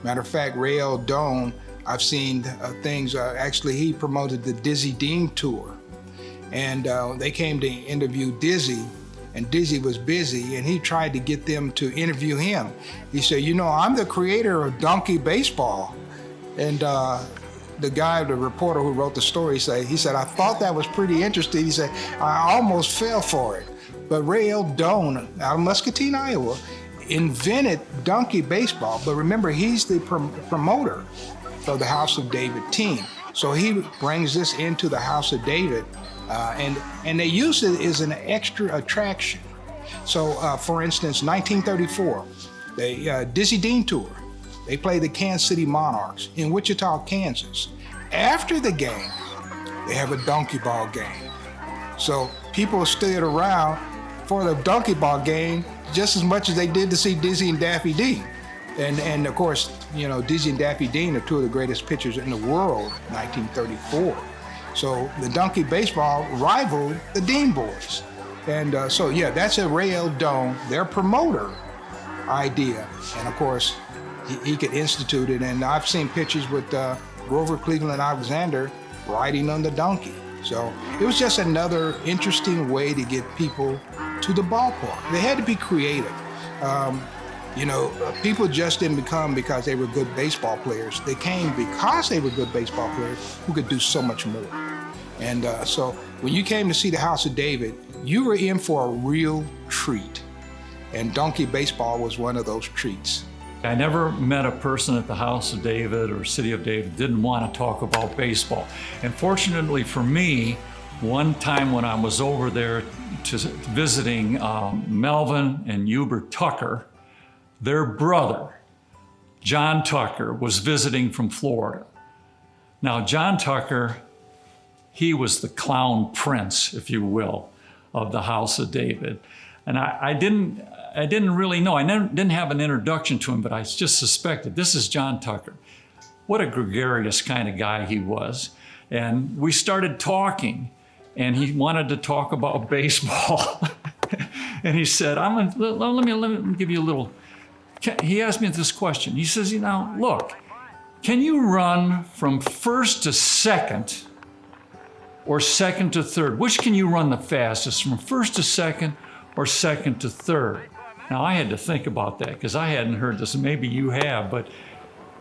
Matter of fact, Ray Eldon, I've seen things, actually he promoted the Dizzy Dean tour. And they came to interview Dizzy, and Dizzy was busy, and he tried to get them to interview him. He said, I'm the creator of donkey baseball. And the reporter who wrote the story, he said, I thought that was pretty interesting. He said, I almost fell for it. But Ray Eldon, out of Muscatine, Iowa, invented donkey baseball. But remember, he's the promoter of the House of David team. So he brings this into the House of David, and they use it as an extra attraction. So, for instance, 1934, the Dizzy Dean Tour, they played the Kansas City Monarchs in Wichita, Kansas. After the game, they have a donkey ball game. So people stood around for the donkey ball game just as much as they did to see Dizzy and Daffy Dean. And of course, Dizzy and Daffy Dean are two of the greatest pitchers in the world, 1934. So the donkey baseball rivaled the Dean boys. And that's a Ray Eldon, their promoter idea. And of course, he could institute it. And I've seen pictures with Grover Cleveland Alexander riding on the donkey. So it was just another interesting way to get people to the ballpark. They had to be creative. People just didn't come because they were good baseball players. They came because they were good baseball players who could do so much more. And so when you came to see the House of David, you were in for a real treat. And donkey baseball was one of those treats. I never met a person at the House of David or City of David didn't want to talk about baseball. And fortunately for me, one time when I was over there visiting Melvin and Hubert Tucker, their brother, John Tucker, was visiting from Florida. Now, John Tucker, he was the clown prince, if you will, of the House of David. And I didn't really know. I didn't have an introduction to him, but I just suspected this is John Tucker. What a gregarious kind of guy he was. And we started talking, and he wanted to talk about baseball. And he said, let me give you a little. He asked me this question. He says, look, can you run from first to second or second to third? Which can you run the fastest, from first to second or second to third? Now, I had to think about that because I hadn't heard this. Maybe you have,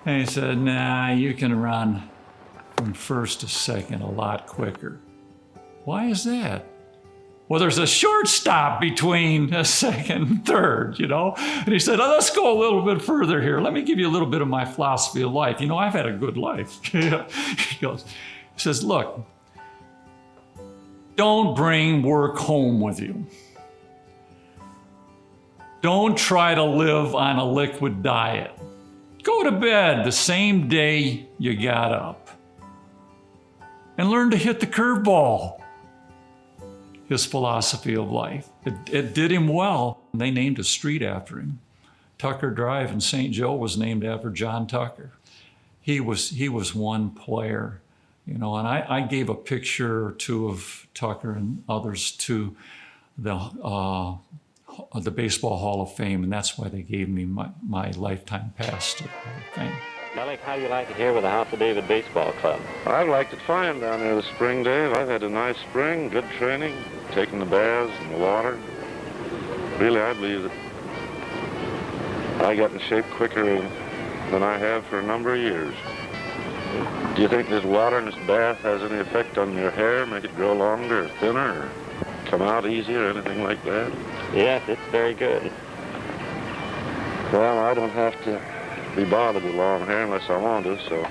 and he said, nah, you can run from first to second a lot quicker. Why is that? Well, there's a shortstop between a second and third, And he said, let's go a little bit further here. Let me give you a little bit of my philosophy of life. I've had a good life. He says, look, don't bring work home with you. Don't try to live on a liquid diet. Go to bed the same day you got up. And learn to hit the curveball. His philosophy of life. It did him well. They named a street after him. Tucker Drive in St. Joe was named after John Tucker. He was one player, you know, and I gave a picture or two of Tucker and others to the Baseball Hall of Fame, and that's why they gave me my lifetime pass to the Hall of Fame. Alec, how do you like it here with the House of David Baseball Club? I've liked it fine down there this spring, Dave. I've had a nice spring, good training, taking the baths and the water. Really, I believe that I got in shape quicker than I have for a number of years. Do you think this water and this bath has any effect on your hair, make it grow longer or thinner, or come out easier, or anything like that? Yes, it's very good. Well, I don't have to be bothered with long hair unless I want to, so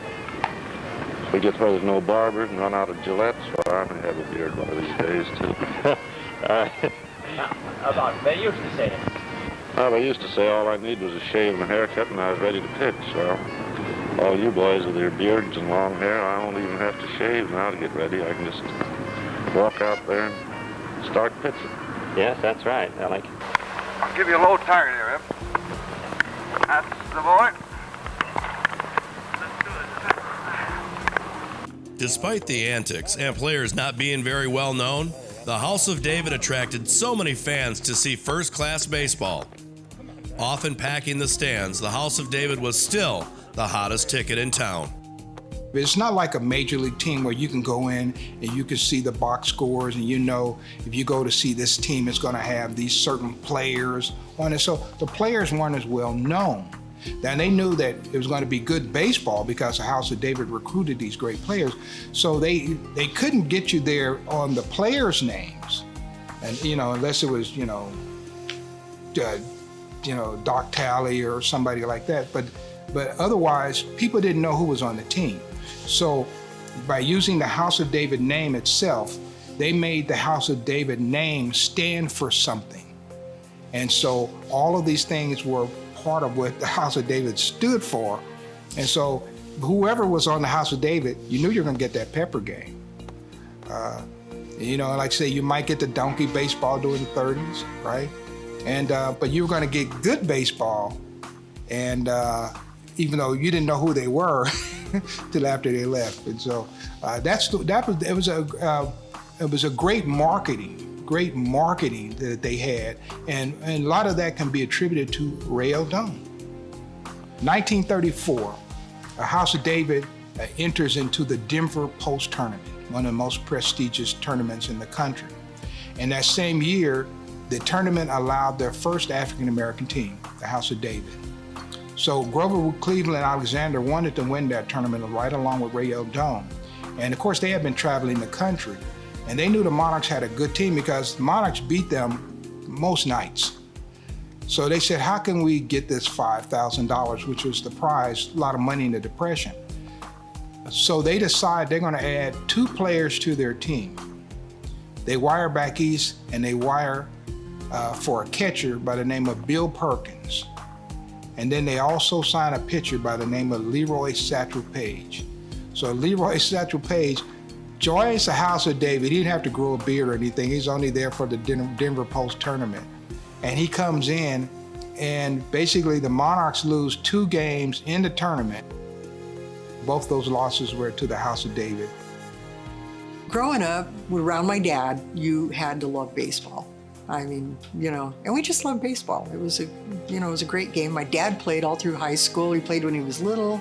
if we get where there's no barbers and run out of Gillettes, well, I may have a beard one of these days, too. About they used to say it. Well, they used to say all I need was a shave and a haircut and I was ready to pitch. Well, all you boys with your beards and long hair, I don't even have to shave now to get ready. I can just walk out there and start pitching. Yes, that's right, Alec. I'll give you a low target here, Rip. That's the boy. Despite the antics and players not being very well known, the House of David attracted so many fans to see first-class baseball. Often packing the stands, the House of David was still the hottest ticket in town. It's not like a major league team where you can go in and you can see the box scores and you know if you go to see this team, it's going to have these certain players on it. So the players weren't as well known. Now they knew that it was going to be good baseball because the House of David recruited these great players. So they couldn't get you there on the players' names, and unless it was Doc Talley or somebody like that. But otherwise, people didn't know who was on the team. So by using the House of David name itself, they made the House of David name stand for something. And so all of these things were part of what the House of David stood for. And so whoever was on the House of David, you knew you were going to get that pepper game. Like say you might get the donkey baseball during the 30s, right? And but you were going to get good baseball, and even though you didn't know who they were till after they left. And so it was a great marketing that they had, and a lot of that can be attributed to Ray Eldon. 1934, the House of David enters into the Denver Post Tournament, one of the most prestigious tournaments in the country. And that same year, the tournament allowed their first African-American team, the House of David. So Grover Cleveland Alexander wanted to win that tournament right along with Ray Eldon. And of course, they had been traveling the country. And they knew the Monarchs had a good team because the Monarchs beat them most nights. So they said, how can we get this $5,000, which was the prize, a lot of money in the Depression. So they decide they're going to add 2 players to their team. They wire back east and they wire for a catcher by the name of Bill Perkins. And then they also sign a pitcher by the name of Leroy Satchel Paige. So Leroy Satchel Paige joins the House of David. He didn't have to grow a beard or anything. He's only there for the Denver Post Tournament. And he comes in, and basically the Monarchs lose 2 games in the tournament. Both those losses were to the House of David. Growing up around my dad, you had to love baseball. I mean, and we just loved baseball. It was a great game. My dad played all through high school. He played when he was little.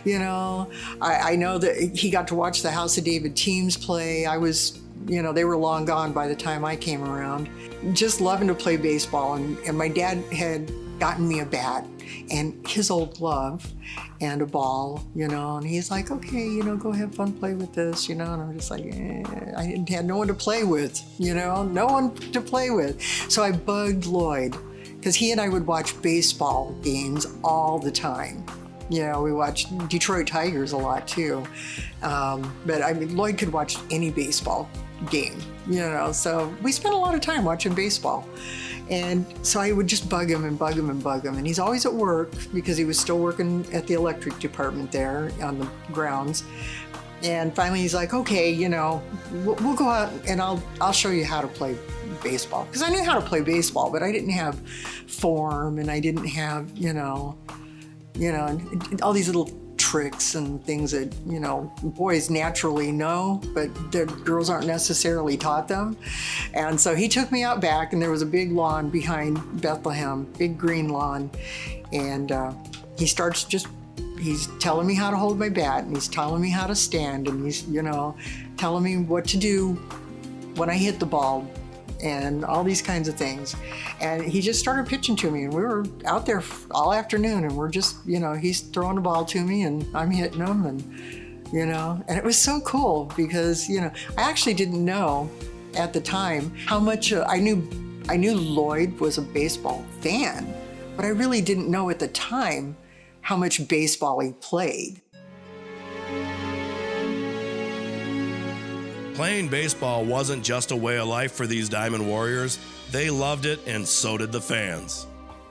I know that he got to watch the House of David teams play. I was, they were long gone by the time I came around. Just loving to play baseball. And my dad had gotten me a bat and his old glove and a ball, and he's like, okay, go have fun, play with this, and I'm just like, I had no one to play with, no one to play with. So I bugged Lloyd because he and I would watch baseball games all the time. We watched Detroit Tigers a lot too. But Lloyd could watch any baseball game, so we spent a lot of time watching baseball. And so I would just bug him and bug him and bug him. And he's always at work because he was still working at the electric department there on the grounds. And finally he's like, okay, you know, we'll go out and I'll show you how to play baseball. Because I knew how to play baseball, but I didn't have form and I didn't have, you know, all these little tricks and things that, you know, boys naturally know, but the girls aren't necessarily taught them. And so he took me out back, and there was a big lawn behind Bethlehem, big green lawn. And he's telling me how to hold my bat, and he's telling me how to stand, and he's, you know, telling me what to do when I hit the ball, and all these kinds of things. And he just started pitching to me, and we were out there all afternoon, and we're just, you know, he's throwing the ball to me and I'm hitting him, and, you know, and it was so cool because, you know, I actually didn't know at the time how much I knew Lloyd was a baseball fan, but I really didn't know at the time how much baseball he played. Playing baseball wasn't just a way of life for these Diamond Warriors. They loved it, and so did the fans.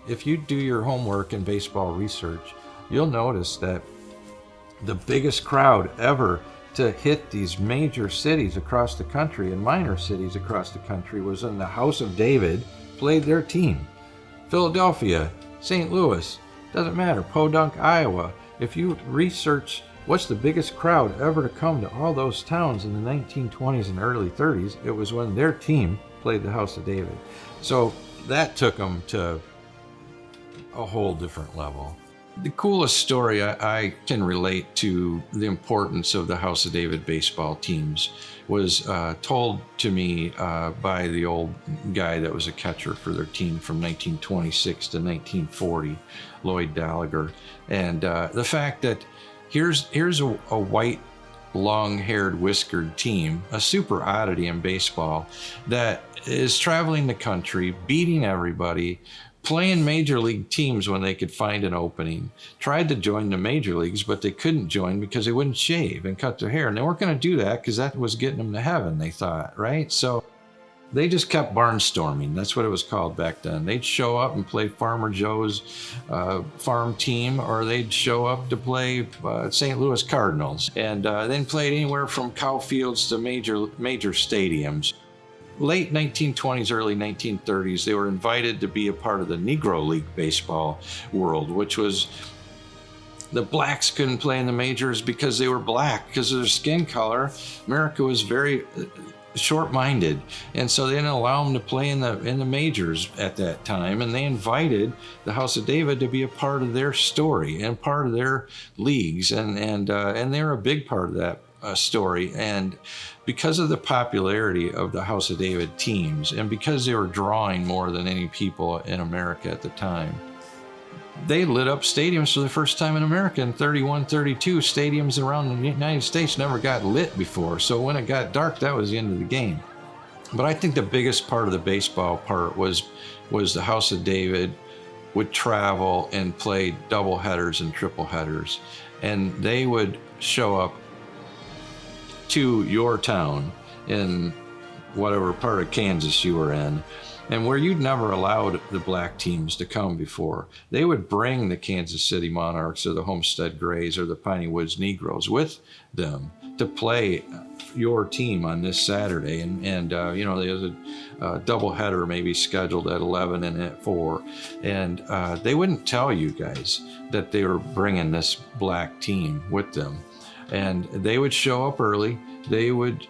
If you do your homework in baseball research, you'll notice that the biggest crowd ever to hit these major cities across the country and minor cities across the country was when the House of David played their team. Philadelphia, St. Louis, doesn't matter, Podunk, Iowa. If you research what's the biggest crowd ever to come to all those towns in the 1920s and early 30s, it was when their team played the House of David. So that took them to a whole different level. The coolest story I can relate to the importance of the House of David baseball teams was told to me by the old guy that was a catcher for their team from 1926 to 1940, Lloyd Gallagher. And the fact that here's a white, long-haired, whiskered team, a super oddity in baseball, that is traveling the country, beating everybody, playing major league teams when they could find an opening, tried to join the major leagues, but they couldn't join because they wouldn't shave and cut their hair. And they weren't going to do that because that was getting them to heaven, they thought, right? So they just kept barnstorming. That's what it was called back then. They'd show up and play Farmer Joe's farm team, or they'd show up to play St. Louis Cardinals, and then played anywhere from cow fields to major stadiums. Late 1920s, early 1930s, they were invited to be a part of the Negro League baseball world, which was the blacks couldn't play in the majors because they were black, because of their skin color. America was very short-minded, and so they didn't allow them to play in the majors at that time, and they invited the House of David to be a part of their story and part of their leagues, and they're a big part of that story. And because of the popularity of the House of David teams, and because they were drawing more than any people in America at the time, they lit up stadiums for the first time in America. In 31, 32, stadiums around the United States never got lit before. So when it got dark, that was the end of the game. But I think the biggest part of the baseball part was the House of David would travel and play double headers and triple headers. And they would show up to your town in whatever part of Kansas you were in, and where you'd never allowed the black teams to come before. They would bring the Kansas City Monarchs or the Homestead Grays or the Piney Woods Negroes with them to play your team on this Saturday. And you know, there was a doubleheader maybe scheduled at 11 and at 4. And they wouldn't tell you guys that they were bringing this black team with them. And they would show up early. They would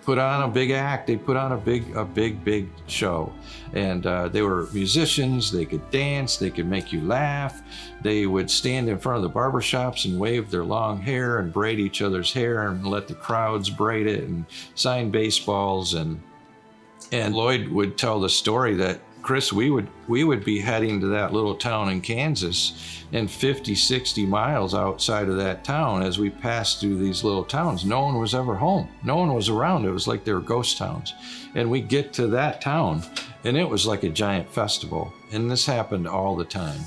put on a big act. They put on a big show. And they were musicians. They could dance. They could make you laugh. They would stand in front of the barbershops and wave their long hair and braid each other's hair and let the crowds braid it and sign baseballs. And Lloyd would tell the story that, Chris, we would be heading to that little town in Kansas, and 50, 60 miles outside of that town, as we passed through these little towns, no one was ever home. No one was around. It was like they were ghost towns. And we get to that town, and it was like a giant festival. and this happened all the time.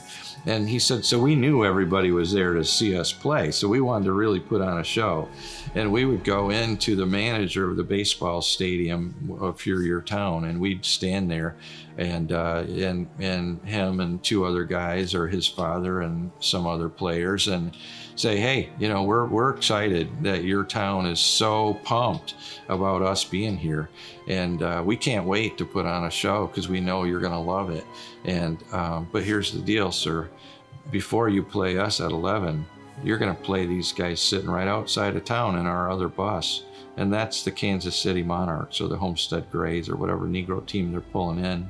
And he said, so we knew everybody was there to see us play, so we wanted to really put on a show. And we would go into the manager of the baseball stadium of your town, and we'd stand there, and him and two other guys, or his father and some other players, and say, hey, you know, we're excited that your town is so pumped about us being here, and we can't wait to put on a show because we know you're going to love it. And but here's the deal, sir. Before you play us at 11, you're going to play these guys sitting right outside of town in our other bus. And that's the Kansas City Monarchs or the Homestead Grays or whatever Negro team they're pulling in.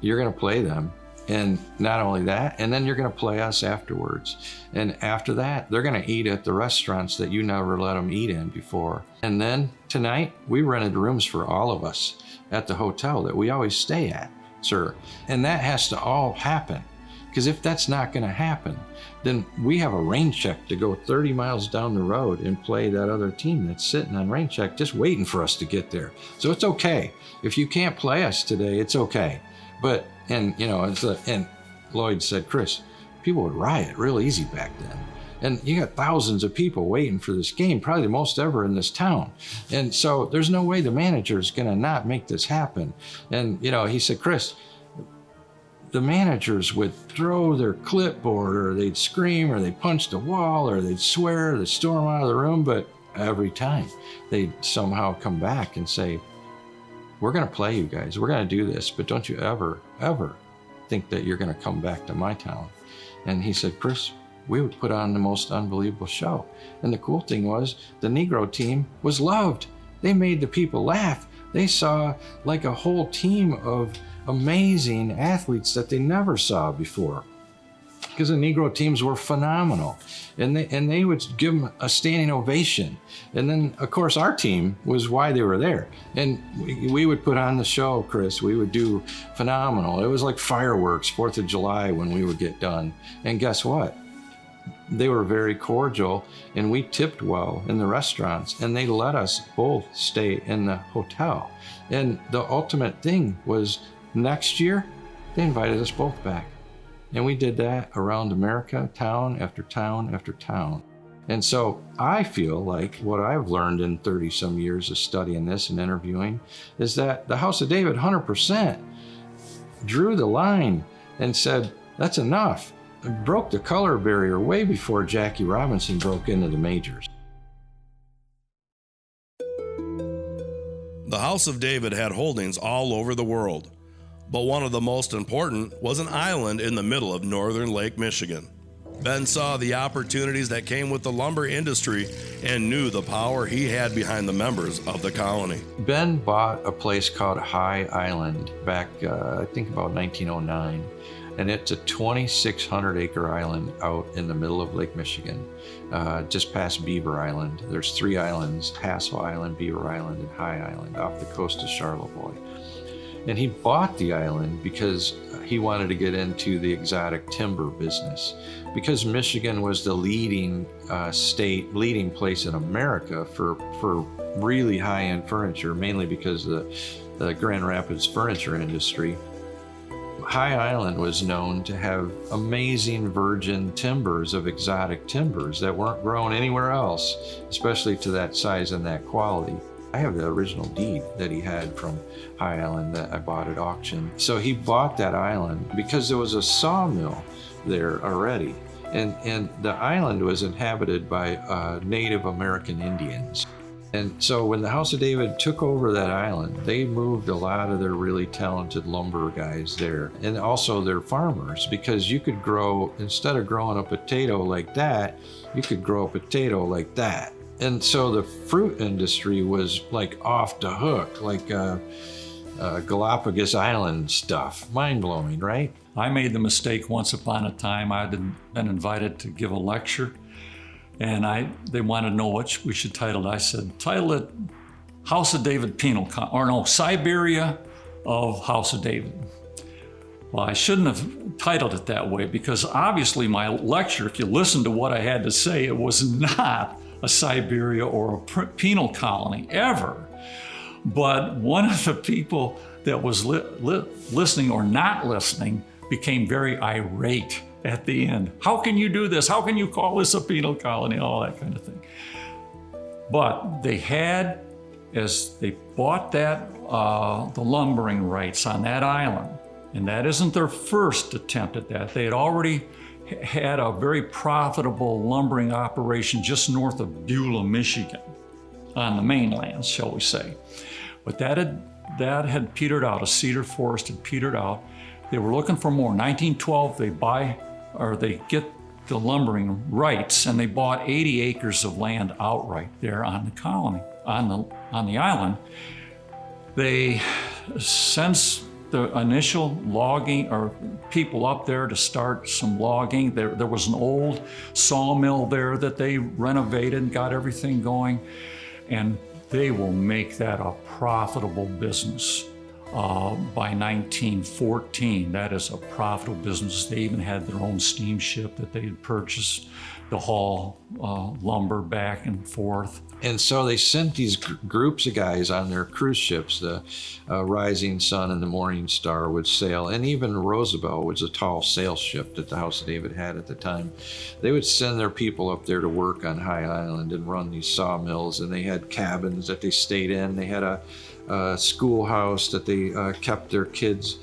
You're going to play them. And not only that, and then you're going to play us afterwards. And after that, they're going to eat at the restaurants that you never let them eat in before. And then tonight, we rented rooms for all of us at the hotel that we always stay at, sir. And that has to all happen. Because if that's not going to happen, then we have a rain check to go 30 miles down the road and play that other team that's sitting on rain check just waiting for us to get there. So it's okay. If you can't play us today, it's okay. But, and you know, and Lloyd said, Chris, people would riot real easy back then. And you got thousands of people waiting for this game, probably the most ever in this town. And so there's no way the manager's going to not make this happen. And, you know, he said, Chris, the managers would throw their clipboard, or they'd scream, or they'd punch the wall, or they'd swear, they'd storm out of the room, but every time they'd somehow come back and say, we're going to play you guys, we're going to do this, but don't you ever, ever think that you're going to come back to my town. And he said, Chris, we would put on the most unbelievable show. And the cool thing was, the Negro team was loved. They made the people laugh. They saw like a whole team of amazing athletes that they never saw before, because the Negro teams were phenomenal, and they would give them a standing ovation. And then, of course, our team was why they were there. And we would put on the show, Chris. We would do phenomenal. It was like fireworks, 4th of July, when we would get done. And guess what? They were very cordial, and we tipped well in the restaurants, and they let us both stay in the hotel. And the ultimate thing was, next year, they invited us both back. And we did that around America, town after town after town. And so I feel like what I've learned in 30 some years of studying this and interviewing is that the House of David 100% drew the line and said, that's enough. It broke the color barrier way before Jackie Robinson broke into the majors. The House of David had holdings all over the world, but one of the most important was an island in the middle of northern Lake Michigan. Ben saw the opportunities that came with the lumber industry and knew the power he had behind the members of the colony. Ben bought a place called High Island back, I think about 1909. And it's a 2,600 acre island out in the middle of Lake Michigan, just past Beaver Island. There's 3 islands, Hassel Island, Beaver Island, and High Island off the coast of Charlevoix. And he bought the island because he wanted to get into the exotic timber business, because Michigan was the leading leading place in America for really high-end furniture, mainly because of the Grand Rapids furniture industry. High Island was known to have amazing virgin timbers of exotic timbers that weren't grown anywhere else, especially to that size and that quality. I have the original deed that he had from High Island that I bought at auction. So he bought that island because there was a sawmill there already. And the island was inhabited by Native American Indians. And so when the House of David took over that island, they moved a lot of their really talented lumber guys there, and also their farmers, because you could grow, instead of growing a potato like that, you could grow a potato like that. And so the fruit industry was like off the hook, like Galapagos Island stuff. Mind-blowing, right? I made the mistake once upon a time. I'd been invited to give a lecture, and they wanted to know what we should title it. I said, title it House of David Penal, Siberia of House of David. Well, I shouldn't have titled it that way, because obviously my lecture, if you listen to what I had to say, it was not a Siberia or a penal colony ever. But one of the people that was listening or not listening became very irate at the end. How can you do this? How can you call this a penal colony? All that kind of thing. But they had, as they bought that, the lumbering rights on that island, and that isn't their first attempt at that. They had already had a very profitable lumbering operation just north of Beulah, Michigan, on the mainland, shall we say. But that had petered out. A cedar forest had petered out. They were looking for more. 1912, they get the lumbering rights, and they bought 80 acres of land outright there on the colony, on the island. They, since the initial logging, or people up there to start some logging, there was an old sawmill there that they renovated and got everything going, and they will make that a profitable business. By 1914, that is a profitable business. They even had their own steamship that they had purchased to haul lumber back and forth. And so they sent these groups of guys on their cruise ships. The Rising Sun and the Morning Star would sail, and even Roosevelt was a tall sail ship that the House of David had at the time. They would send their people up there to work on High Island and run these sawmills, and they had cabins that they stayed in. They had a schoolhouse that they kept their kids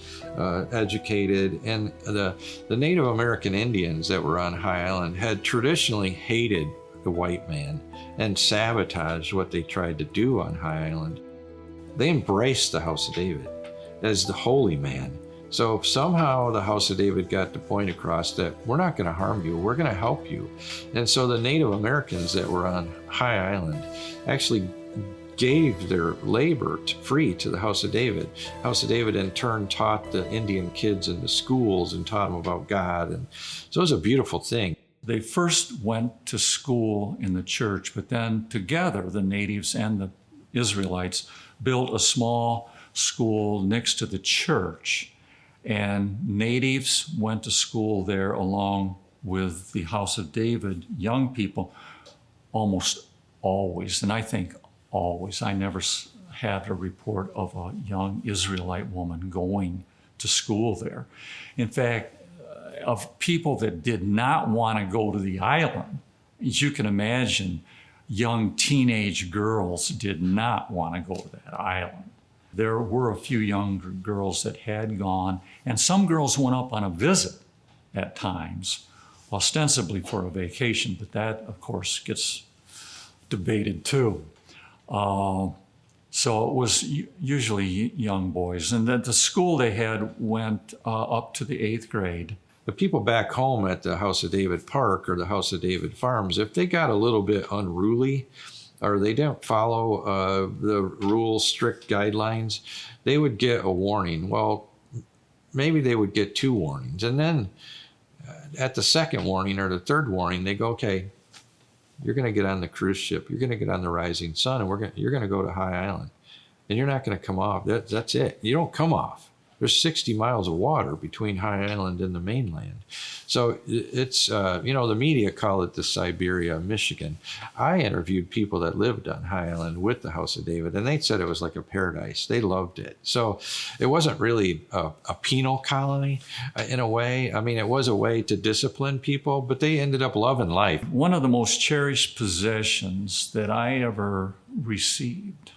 educated. And the Native American Indians that were on High Island had traditionally hated the white man and sabotaged what they tried to do on High Island. They embraced the House of David as the holy man. So somehow the House of David got the point across that we're not going to harm you, we're going to help you. And so the Native Americans that were on High Island actually gave their labor free to the House of David. House of David in turn taught the Indian kids in the schools and taught them about God. And so it was a beautiful thing. They first went to school in the church, but then together, the natives and the Israelites built a small school next to the church. And natives went to school there along with the House of David young people almost always. And I think always. I never had a report of a young Israelite woman going to school there. In fact, of people that did not want to go to the island, as you can imagine, young teenage girls did not want to go to that island. There were a few younger girls that had gone, and some girls went up on a visit at times, ostensibly for a vacation, but that, of course, gets debated too. So it was usually young boys. And then the school they had went up to the 8th grade. The people back home at the House of David Park or the House of David Farms, if they got a little bit unruly or they didn't follow the rules, strict guidelines, they would get a warning. Well, maybe they would get 2 warnings. And then at the second warning or the third warning, they go, okay, you're going to get on the cruise ship. You're going to get on the Rising Sun, and you're going to go to High Island. And you're not going to come off. That's it. You don't come off. There's 60 miles of water between High Island and the mainland. So it's, the media call it the Siberia of Michigan. I interviewed people that lived on High Island with the House of David, and they said it was like a paradise. They loved it. So it wasn't really a penal colony in a way. I mean, it was a way to discipline people, but they ended up loving life. One of the most cherished possessions that I ever received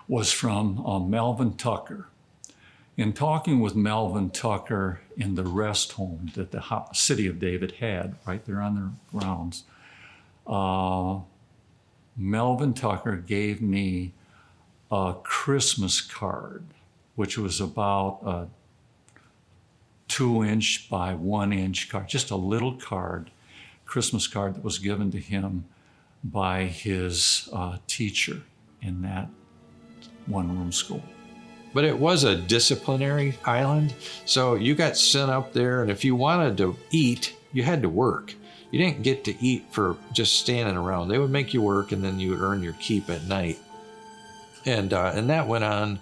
was from Melvin Tucker. In talking with Melvin Tucker in the rest home that the City of David had right there on their grounds, Melvin Tucker gave me a Christmas card, which was about a 2-inch by 1-inch card, just a little card, Christmas card that was given to him by his teacher in that one-room school. But it was a disciplinary island, so you got sent up there, and if you wanted to eat, you had to work. You didn't get to eat for just standing around. They would make you work, and then you would earn your keep at night. And that went on.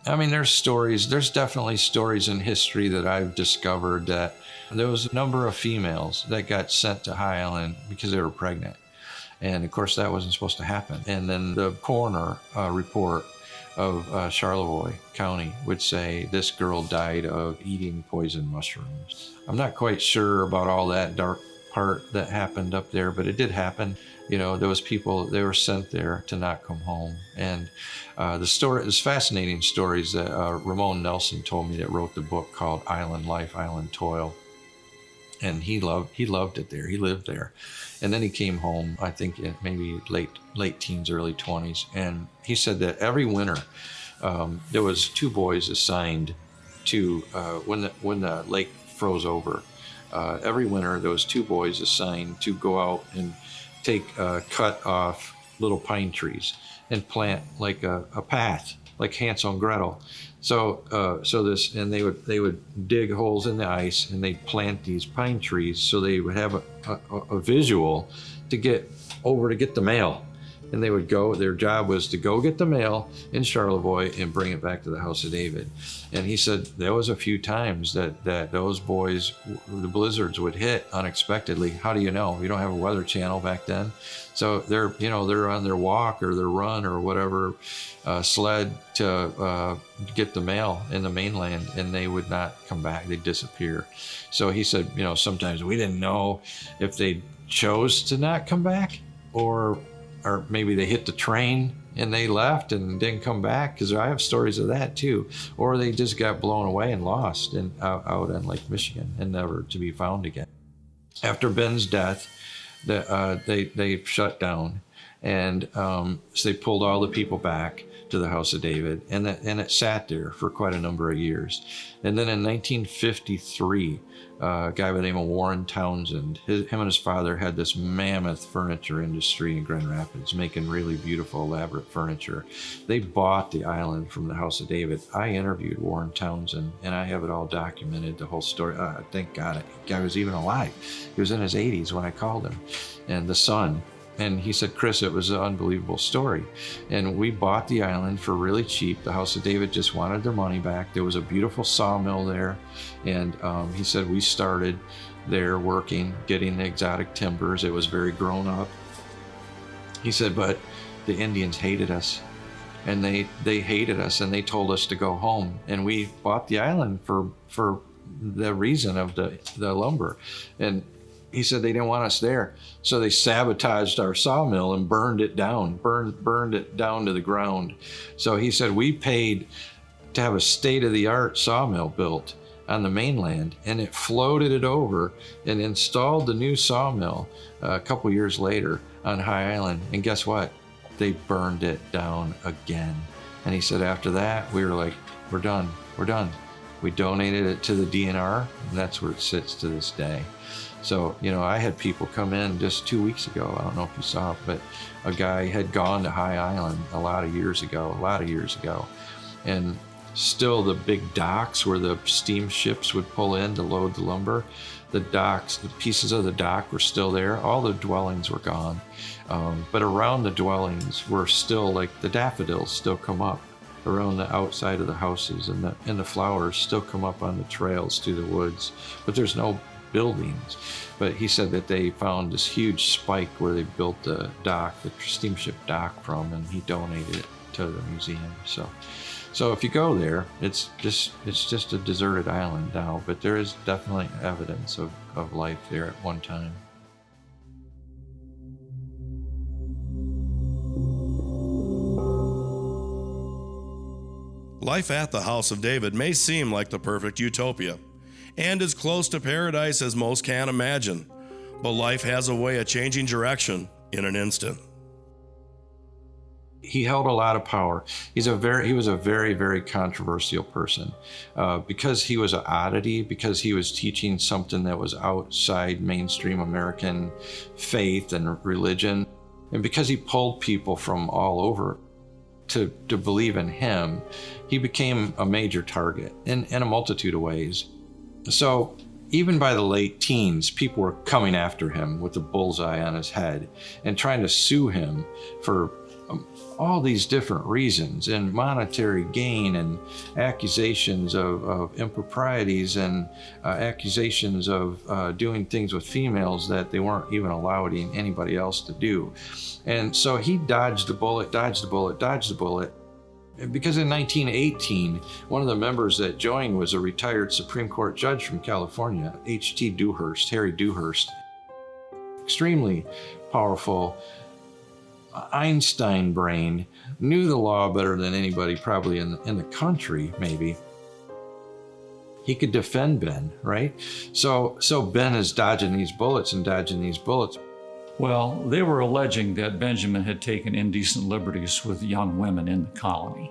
There's definitely stories in history that I've discovered that there was a number of females that got sent to High Island because they were pregnant. And of course, that wasn't supposed to happen. And then the coroner report Charlevoix County would say this girl died of eating poison mushrooms. I'm not quite sure about all that dark part that happened up there, but it did happen. You know, those people, they were sent there to not come home. And the story, there's fascinating stories that Ramon Nelson told me that wrote the book called Island Life, Island Toil. And he loved it there. He lived there. And then he came home, I think in maybe late teens, early 20s. And he said that every winter, there was 2 boys assigned to, when the lake froze over, every winter there was 2 boys assigned to go out and cut off little pine trees and plant like a path, like Hansel and Gretel. And they would dig holes in the ice and they'd plant these pine trees so they would have a visual to get the mail. And they would go, their job was to go get the mail in Charlevoix and bring it back to the House of David. And he said there was a few times that those boys, the blizzards would hit unexpectedly. How do you know? You don't have a weather channel back then. So they're on their walk or their run or whatever sled to get the mail in the mainland, and they would not come back. They'd disappear. So he said, sometimes we didn't know if they chose to not come back or maybe they hit the train and they left and didn't come back, because I have stories of that too. Or they just got blown away and lost out on Lake Michigan and never to be found again. After Ben's death, they shut down, and so they pulled all the people back to the House of David, and it sat there for quite a number of years. And then in 1953, a guy by the name of Warren Townsend, him and his father had this mammoth furniture industry in Grand Rapids, making really beautiful, elaborate furniture. They bought the island from the House of David. I interviewed Warren Townsend, and I have it all documented, the whole story. Thank God, the guy was even alive. He was in his 80s when I called him, and the son. And he said, Chris, it was an unbelievable story. And we bought the island for really cheap. The House of David just wanted their money back. There was a beautiful sawmill there. And he said, we started there working, getting the exotic timbers. It was very grown up. He said, but the Indians hated us. And they hated us, and they told us to go home. And we bought the island for the reason of the lumber. And he said they didn't want us there, so they sabotaged our sawmill and burned it down to the ground. So he said we paid to have a state-of-the-art sawmill built on the mainland, and it floated it over and installed the new sawmill a couple years later on High Island. And guess what? They burned it down again. And he said after that, we were like, we're done. We donated it to the DNR, and that's where it sits to this day. So, I had people come in just 2 weeks ago. I don't know if you saw it, but a guy had gone to High Island a lot of years ago. And still the big docks where the steamships would pull in to load the lumber, the docks, the pieces of the dock were still there. All the dwellings were gone. But around the dwellings were still, like, the daffodils still come up around the outside of the houses, and the flowers still come up on the trails through the woods. But there's no buildings. But he said that they found this huge spike where they built the dock, the steamship dock from, and he donated it to the museum. So if you go there, it's just a deserted island now, but there is definitely evidence of life there at one time. Life at the House of David may seem like the perfect utopia, and as close to paradise as most can imagine, but life has a way of changing direction in an instant. He held a lot of power. He was a very, very controversial person because he was an oddity, because he was teaching something that was outside mainstream American faith and religion, and because he pulled people from all over to believe in him. He became a major target in a multitude of ways. So even by the late teens, people were coming after him with a bullseye on his head and trying to sue him for all these different reasons, and monetary gain, and accusations of improprieties, and accusations of doing things with females that they weren't even allowing anybody else to do. And so he dodged the bullet, Because in 1918, one of the members that joined was a retired Supreme Court judge from California, Harry Dewhurst. Extremely powerful Einstein brain, knew the law better than anybody probably in the country, maybe. He could defend Ben, right? So Ben is dodging these bullets. Well, they were alleging that Benjamin had taken indecent liberties with young women in the colony.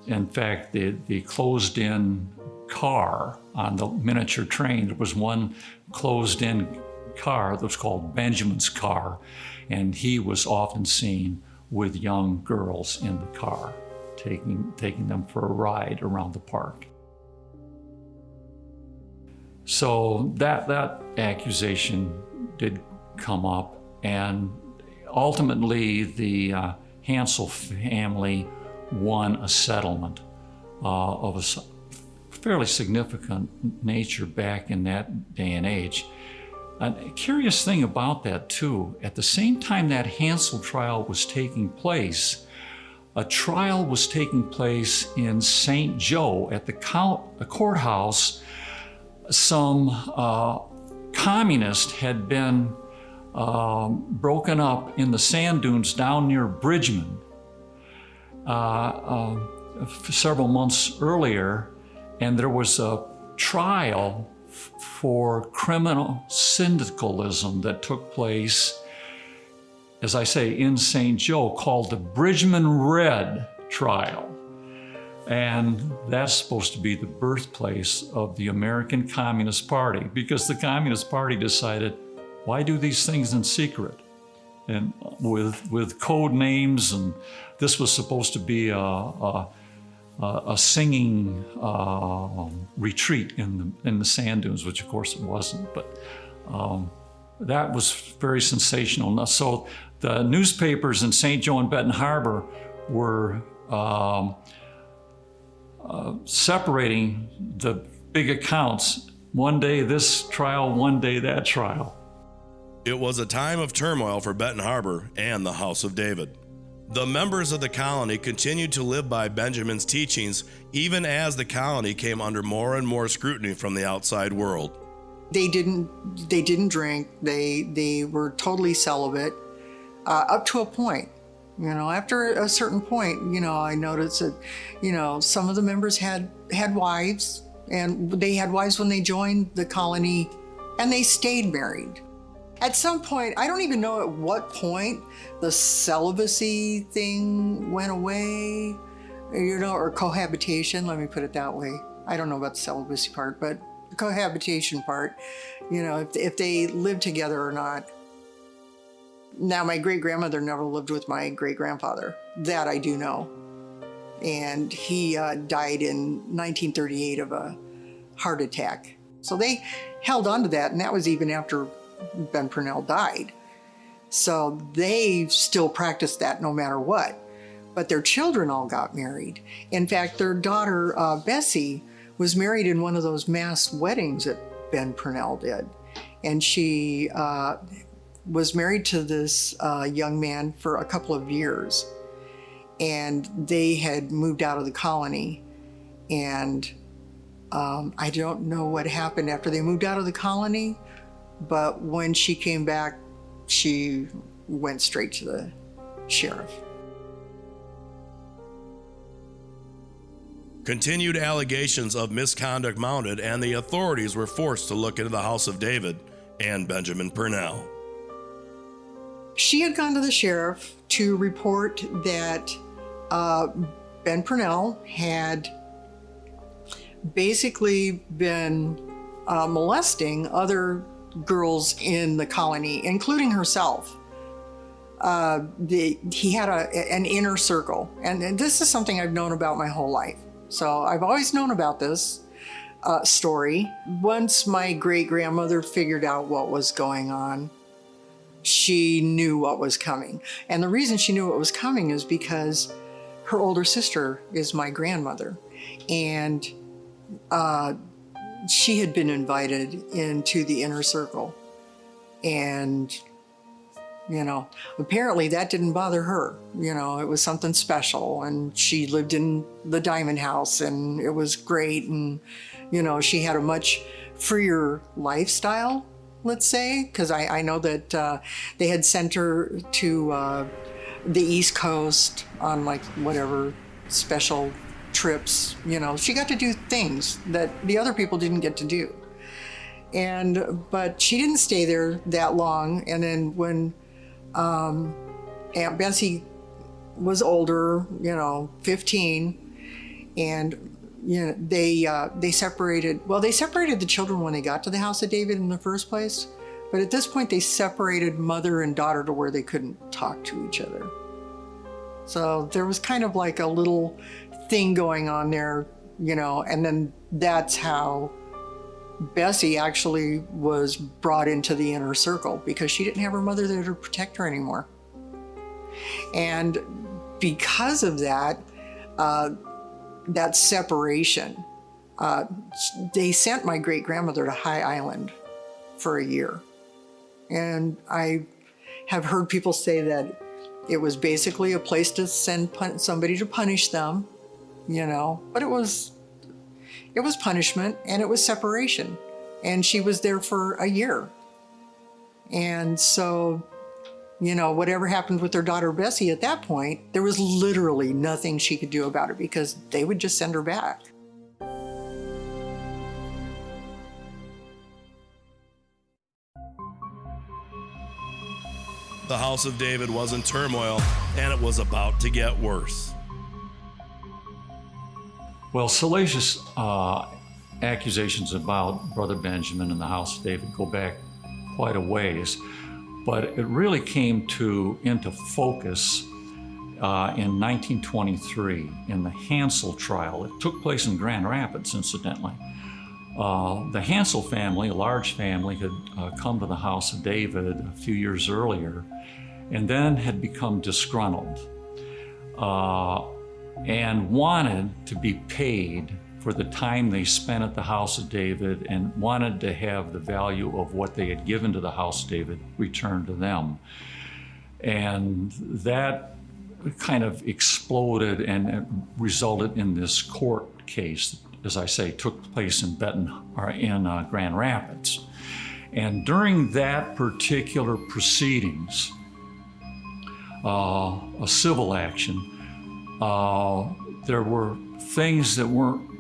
In fact, the closed-in car on the miniature train, there was one closed-in car that was called Benjamin's car, and he was often seen with young girls in the car, taking them for a ride around the park. So that accusation did come up, and ultimately the Hansel family won a settlement of a fairly significant nature back in that day and age. A curious thing about that too, at the same time that Hansel trial was taking place, a trial was taking place in St. Joe at the courthouse. Some communists had been broken up in the sand dunes down near Bridgman several months earlier, and there was a trial for criminal syndicalism that took place, as I say, in St. Joe, called the Bridgman Red trial. And that's supposed to be the birthplace of the American Communist Party, because the Communist Party decided, why do these things in secret? And with code names, and this was supposed to be a singing retreat in the sand dunes, which of course it wasn't, but that was very sensational. So the newspapers in St. Joe and Benton Harbor were separating the big accounts. One day this trial, one day that trial. It was a time of turmoil for Benton Harbor and the House of David. The members of the colony continued to live by Benjamin's teachings even as the colony came under more and more scrutiny from the outside world. They didn't drink. They were totally celibate up to a point. You know, after a certain point, you know, I noticed that, you know, some of the members had wives, and they had wives when they joined the colony, and they stayed married. At some point, I don't even know at what point the celibacy thing went away, you know, or cohabitation, let me put it that way. I don't know about the celibacy part, but the cohabitation part, you know, if they lived together or not. Now, my great-grandmother never lived with my great-grandfather. That I do know. And he died in 1938 of a heart attack. So they held on to that, and that was even after Ben Purnell died. So they still practiced that no matter what. But their children all got married. In fact, their daughter, Bessie, was married in one of those mass weddings that Ben Purnell did. And she was married to this young man for a couple of years. And they had moved out of the colony. And I don't know what happened after they moved out of the colony, but when she came back, she went straight to the sheriff. Continued allegations of misconduct mounted, and the authorities were forced to look into the House of David and Benjamin Purnell. She had gone to the sheriff to report that Ben Purnell had basically been molesting other girls in the colony, including herself. He had an inner circle, and this is something I've known about my whole life. So I've always known about this story. Once my great-grandmother figured out what was going on, she knew what was coming. And the reason she knew what was coming is because her older sister is my grandmother. And she had been invited into the inner circle. And Apparently that didn't bother her. It was something special, and she lived in the Diamond House, and it was great, and she had a much freer lifestyle, let's say, because I know that they had sent her to the East Coast on like whatever special trips. She got to do things that the other people didn't get to do. But she didn't stay there that long. And then when Aunt Bessie was older, 15, and they separated. Well, they separated the children when they got to the House of David in the first place. But at this point, they separated mother and daughter to where they couldn't talk to each other. So there was kind of like a little thing going on there, and then that's how Bessie actually was brought into the inner circle, because she didn't have her mother there to protect her anymore. And because of that, that separation, they sent my great-grandmother to High Island for a year. And I have heard people say that it was basically a place to send somebody to punish them, but it was punishment, and it was separation. And she was there for a year. And so, whatever happened with her daughter Bessie at that point, there was literally nothing she could do about it, because they would just send her back. The House of David was in turmoil, and it was about to get worse. Well, salacious accusations about Brother Benjamin and the House of David go back quite a ways, but it really came into focus in 1923 in the Hansel trial. It took place in Grand Rapids, incidentally. The Hansel family, a large family, had come to the House of David a few years earlier and then had become disgruntled and wanted to be paid for the time they spent at the House of David, and wanted to have the value of what they had given to the House of David returned to them. And that kind of exploded and resulted in this court case, as I say, took place in Grand Rapids. And during that particular proceedings, a civil action, there were things that weren't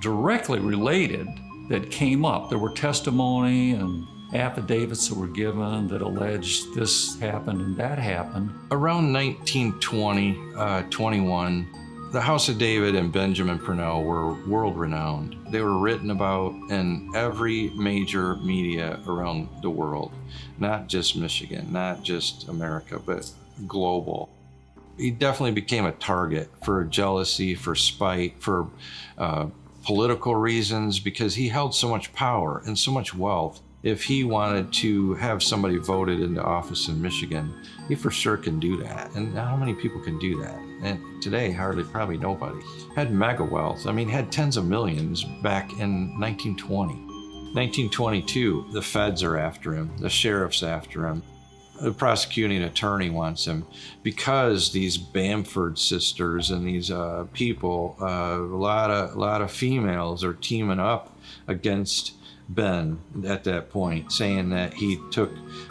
directly related that came up. There were testimony and affidavits that were given that alleged this happened and that happened. Around 1920, 21, the House of David and Benjamin Purnell were world-renowned. They were written about in every major media around the world, not just Michigan, not just America, but global. He definitely became a target for jealousy, for spite, for political reasons, because he held so much power and so much wealth. If he wanted to have somebody voted into office in Michigan, he for sure can do that. And how many people can do that? And today, probably nobody. Had mega wealth. Had tens of millions back in 1920. 1922, the feds are after him. The sheriff's after him. The prosecuting attorney wants him because these Bamford sisters and these people, a lot of females are teaming up against Ben at that point, saying that he took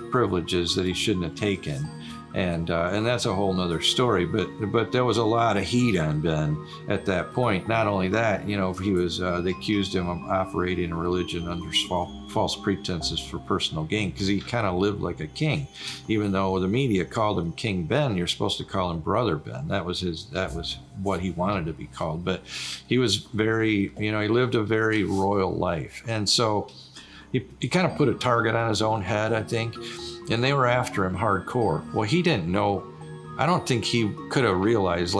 privileges that he shouldn't have taken. And that's a whole nother story, but there was a lot of heat on Ben at that point. Not only that, he was, they accused him of operating a religion under false pretenses for personal gain, because he kind of lived like a king. Even though the media called him King Ben, you're supposed to call him Brother Ben. That was what he wanted to be called. But he was very, he lived a very royal life. And so he kind of put a target on his own head, I think. And they were after him hardcore. Well, he didn't know. I don't think he could have realized,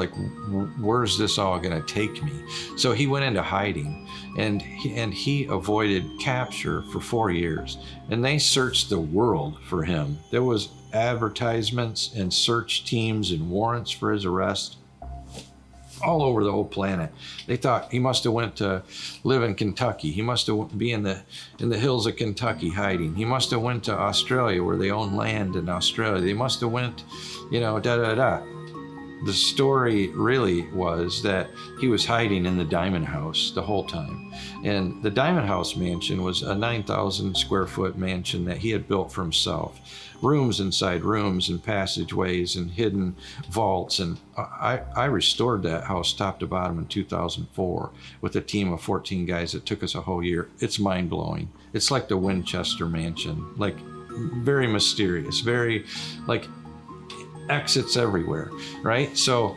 where's this all going to take me? So he went into hiding, and he avoided capture for 4 years. And they searched the world for him. There was advertisements and search teams and warrants for his arrest. all over the whole planet. They thought he must have went to live in Kentucky. He must have been in the hills of Kentucky hiding. He must have went to Australia where they own land in Australia. They must have went, da-da-da. The story really was that he was hiding in the Diamond House the whole time. And the Diamond House mansion was a 9,000 square foot mansion that he had built for himself. Rooms inside rooms and passageways and hidden vaults. And I restored that house top to bottom in 2004 with a team of 14 guys. It took us a whole year. It's mind-blowing. It's like the Winchester Mansion, like very mysterious, very like exits everywhere, right? So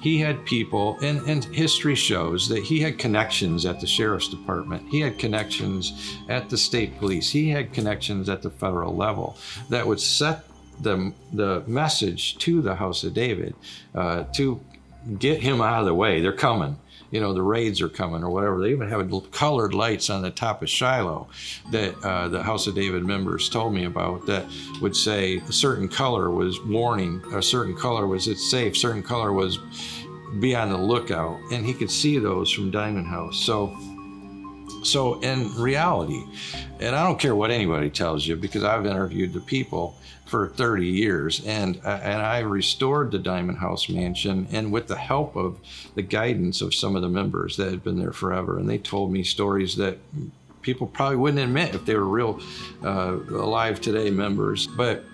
he had people, and history shows that he had connections at the sheriff's department. He had connections at the state police. He had connections at the federal level that would set the message to the House of David to get him out of the way. They're coming. The raids are coming or whatever. They even have colored lights on the top of Shiloh that the House of David members told me about that would say a certain color was warning, a certain color was it's safe, certain color was be on the lookout. And he could see those from Diamond House. So in reality, and I don't care what anybody tells you because I've interviewed the people for 30 years, and I restored the Diamond House mansion, and with the help of the guidance of some of the members that had been there forever, and they told me stories that people probably wouldn't admit if they were real alive today members. But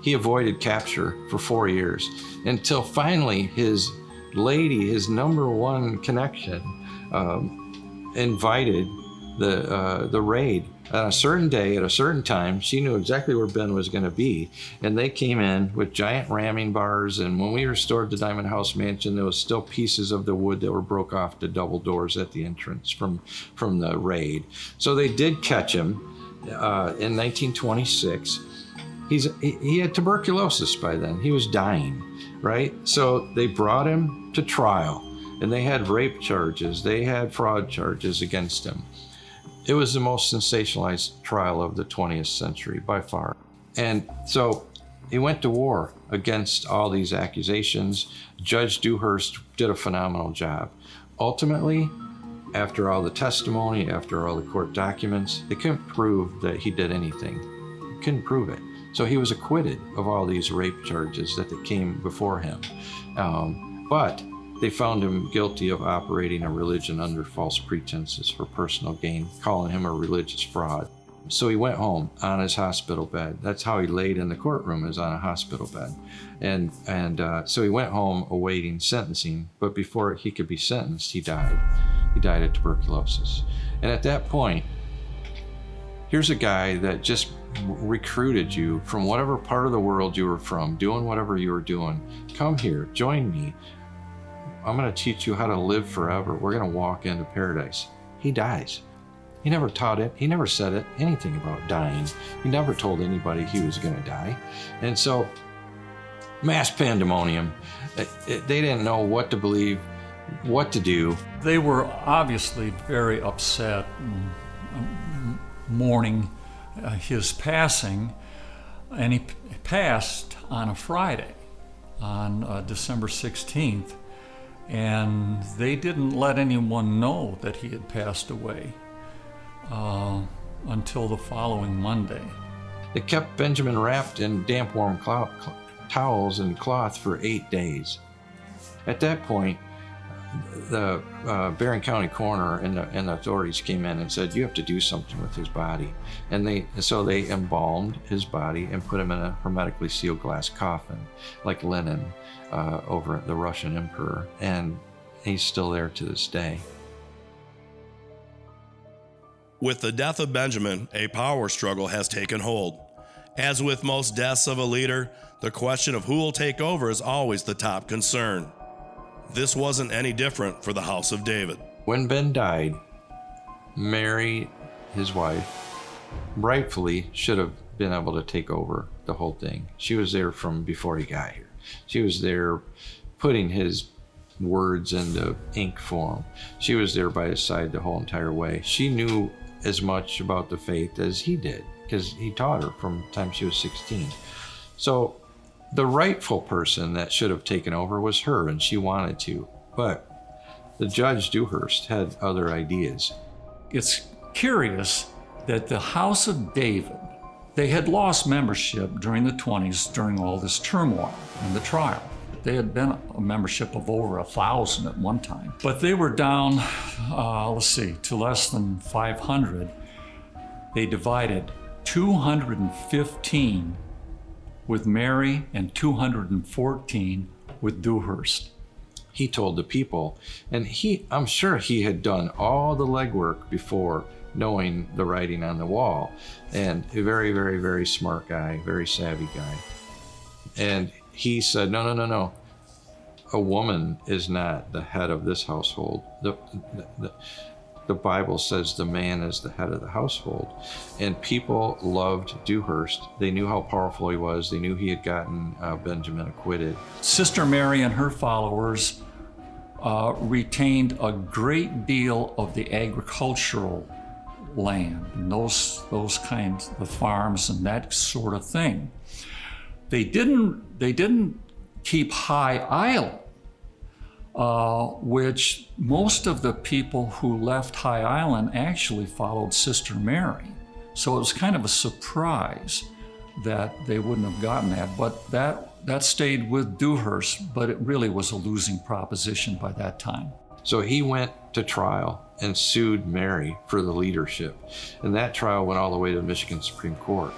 he avoided capture for 4 years until finally his lady, his number one connection, invited the raid. On a certain day, at a certain time, she knew exactly where Ben was going to be. And they came in with giant ramming bars. And when we restored the Diamond House mansion, there was still pieces of the wood that were broke off the double doors at the entrance from the raid. So they did catch him in 1926. He had tuberculosis by then. He was dying, right? So they brought him to trial. And they had rape charges. They had fraud charges against him. It was the most sensationalized trial of the 20th century by far. And so he went to war against all these accusations. Judge Dewhurst did a phenomenal job. Ultimately, after all the testimony, after all the court documents, they couldn't prove that he did anything. They couldn't prove it. So he was acquitted of all these rape charges that came before him. But they found him guilty of operating a religion under false pretenses for personal gain, calling him a religious fraud. So he went home on his hospital bed. That's how he laid in the courtroom, is on a hospital bed. And so he went home awaiting sentencing, but before he could be sentenced, he died. He died of tuberculosis. And at that point, here's a guy that just recruited you from whatever part of the world you were from, doing whatever you were doing. Come here, join me. I'm going to teach you how to live forever. We're going to walk into paradise. He dies. He never taught it. He never said anything about dying. He never told anybody he was going to die. And so, mass pandemonium. They didn't know what to believe, what to do. They were obviously very upset, mourning his passing, and he passed on a Friday, on December 16th. And they didn't let anyone know that he had passed away until the following Monday. They kept Benjamin wrapped in damp, warm towels and cloth for 8 days. At that point, the Barron County coroner and the authorities came in and said, you have to do something with his body. And so they embalmed his body and put him in a hermetically sealed glass coffin, like linen, over the Russian emperor. And he's still there to this day. With the death of Benjamin, a power struggle has taken hold. As with most deaths of a leader, the question of who will take over is always the top concern. This wasn't any different for the House of David. When Ben died, Mary, his wife, rightfully should have been able to take over the whole thing. She was there from before he got here. She was there putting his words into ink form. She was there by his side the whole entire way. She knew as much about the faith as he did, because he taught her from the time she was 16. So the rightful person that should have taken over was her, and she wanted to. But the Judge Dewhurst had other ideas. It's curious that the House of David, they had lost membership during the 20s during all this turmoil in the trial. They had been a membership of over 1,000 at one time. But they were down, to less than 500. They divided 215 with Mary and 214 with Dewhurst. He told the people, and I'm sure he had done all the legwork before knowing the writing on the wall, and a very, very, very smart guy, very savvy guy. And he said, no. A woman is not the head of this household. The Bible says the man is the head of the household. And people loved Dewhurst. They knew how powerful he was. They knew he had gotten Benjamin acquitted. Sister Mary and her followers retained a great deal of the agricultural land and those kinds of farms and that sort of thing. They didn't keep High Island, which most of the people who left High Island actually followed Sister Mary. So it was kind of a surprise that they wouldn't have gotten that. But that stayed with Dewhurst, but it really was a losing proposition by that time. So he went to trial and sued Mary for the leadership. And that trial went all the way to the Michigan Supreme Court.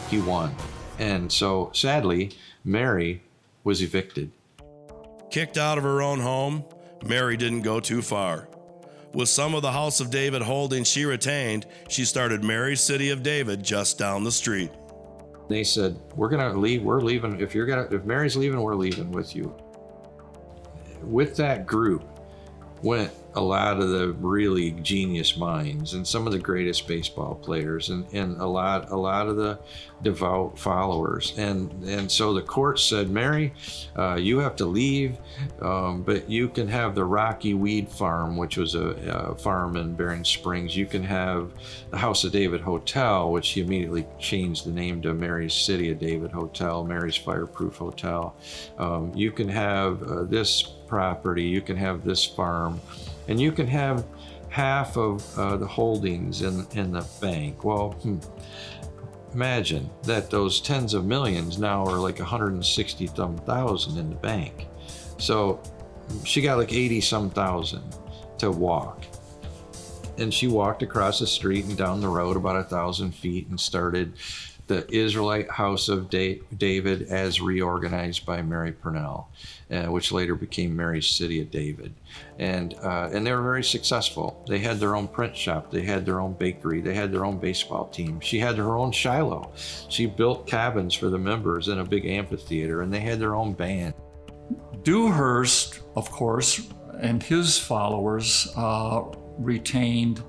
He won. And so sadly, Mary was evicted. Kicked out of her own home, Mary didn't go too far. With some of the House of David holdings she retained, she started Mary's City of David just down the street. They said, we're gonna leave, we're leaving. If Mary's leaving, we're leaving with you. With that group went a lot of the really genius minds and some of the greatest baseball players and a lot of the devout followers. And so the court said, Mary, you have to leave, but you can have the Rocky Weed Farm, which was a farm in Bering Springs. You can have the House of David Hotel, which he immediately changed the name to Mary's City of David Hotel, Mary's Fireproof Hotel. You can have this property, you can have this farm, and you can have half of the holdings in the bank. Well, imagine that those tens of millions now are like 160,000 in the bank. So she got like 80-some thousand to walk. And she walked across the street and down the road about 1,000 feet and started the Israelite House of David as reorganized by Mary Purnell, which later became Mary's City of David. And they were very successful. They had their own print shop, they had their own bakery, they had their own baseball team. She had her own Shiloh. She built cabins for the members in a big amphitheater, and they had their own band. Dewhurst, of course, and his followers retained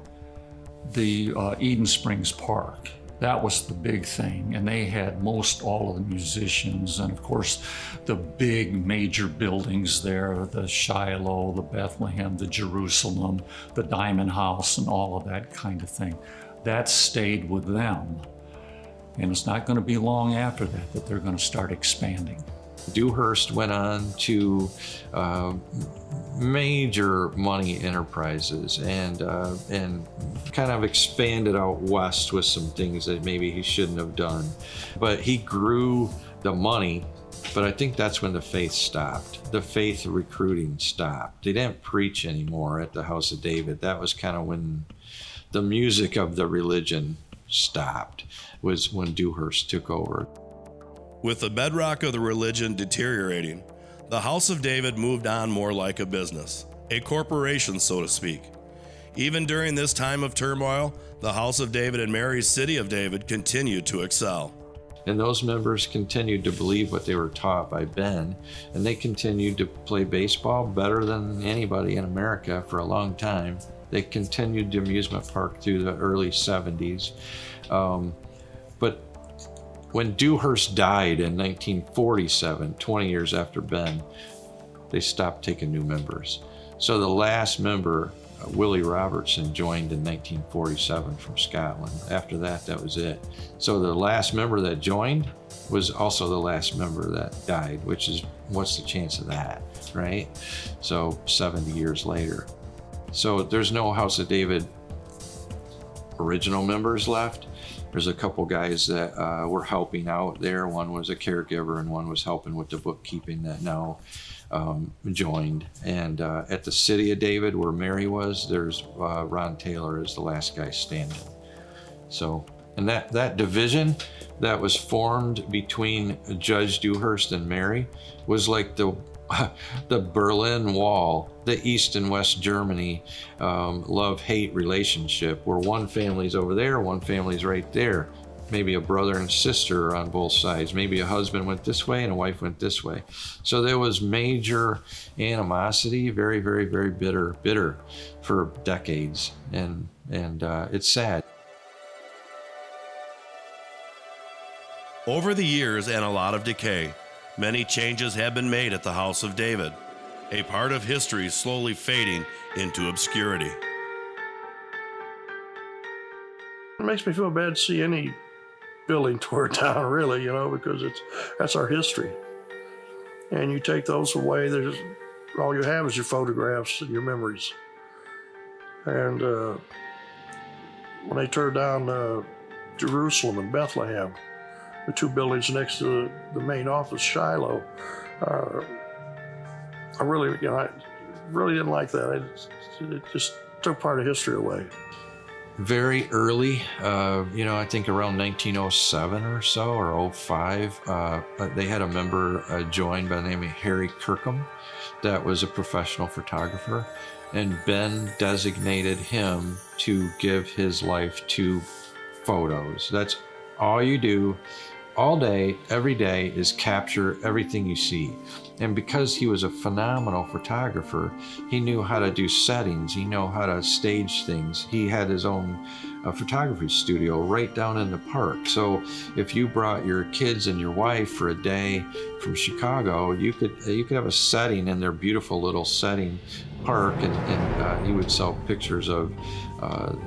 the Eden Springs Park. That was the big thing, and they had most all of the musicians, and of course the big major buildings there, the Shiloh, the Bethlehem, the Jerusalem, the Diamond House, and all of that kind of thing. That stayed with them, and it's not going to be long after that they're going to start expanding. Dewhurst went on to major money enterprises and kind of expanded out west with some things that maybe he shouldn't have done. But he grew the money, but I think that's when the faith stopped. The faith recruiting stopped. They didn't preach anymore at the House of David. That was kind of when the music of the religion stopped, was when Dewhurst took over. With the bedrock of the religion deteriorating, the House of David moved on more like a business, a corporation, so to speak. Even during this time of turmoil, the House of David and Mary's City of David continued to excel. And those members continued to believe what they were taught by Ben, and they continued to play baseball better than anybody in America for a long time. They continued the amusement park through the early 70s. But when Dewhurst died in 1947, 20 years after Ben, they stopped taking new members. So the last member Willie Robertson joined in 1947 from Scotland. After that, that was it. So the last member that joined was also the last member that died, which is, what's the chance of that, right? So 70 years later. So there's no House of David original members left. There's a couple guys that were helping out there. One was a caregiver and one was helping with the bookkeeping that now joined. And at the City of David, where Mary was, there's Ron Taylor is the last guy standing. So, and that division that was formed between Judge Dewhurst and Mary was like the Berlin Wall, the East and West Germany love-hate relationship, where one family's over there, one family's right there. Maybe a brother and sister on both sides. Maybe a husband went this way and a wife went this way. So there was major animosity, very, very, very bitter for decades, and it's sad. Over the years and a lot of decay, many changes have been made at the House of David, a part of history slowly fading into obscurity. It makes me feel bad to see any building tore down, really, because that's our history. And you take those away, all you have is your photographs and your memories. And when they tore down Jerusalem and Bethlehem, the two buildings next to the main office, Shiloh, I really didn't like that. It just took part of history away. Very early, I think around 1907 or so, or 05, they had a member join by the name of Harry Kirkham that was a professional photographer, and Ben designated him to give his life to photos. That's all you do all day, every day, is capture everything you see. And because he was a phenomenal photographer, he knew how to do settings, he knew how to stage things. He had his own photography studio right down in the park. So if you brought your kids and your wife for a day from Chicago, you could have a setting in their beautiful little setting park, and he would sell pictures of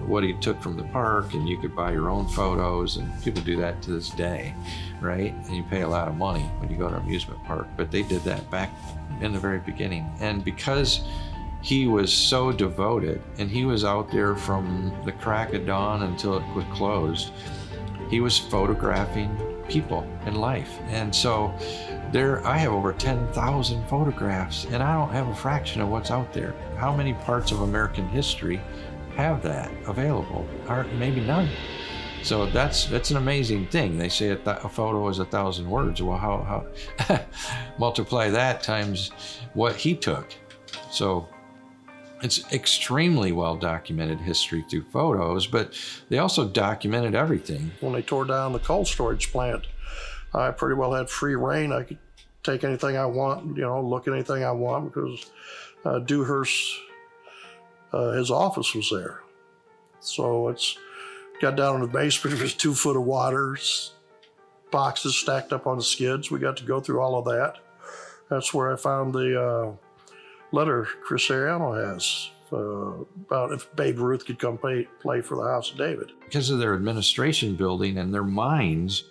what he took from the park, and you could buy your own photos, and people do that to this day, right? And you pay a lot of money when you go to an amusement park, but they did that back in the very beginning. And because he was so devoted, and he was out there from the crack of dawn until it was closed, he was photographing people and life. And so I have over 10,000 photographs, and I don't have a fraction of what's out there. How many parts of American history have that available? Or maybe none. So that's an amazing thing. They say a photo is 1,000 words. Well, how multiply that times what he took. So it's extremely well documented history through photos, but they also documented everything. When they tore down the cold storage plant, I pretty well had free reign. I could take anything I want, look at anything I want, because Dewhurst, his office was there. So it's got down in the basement, there was 2 foot of water, boxes stacked up on the skids. We got to go through all of that. That's where I found the letter Chris Ariano has about if Babe Ruth could come play for the House of David. Because of their administration building and their minds,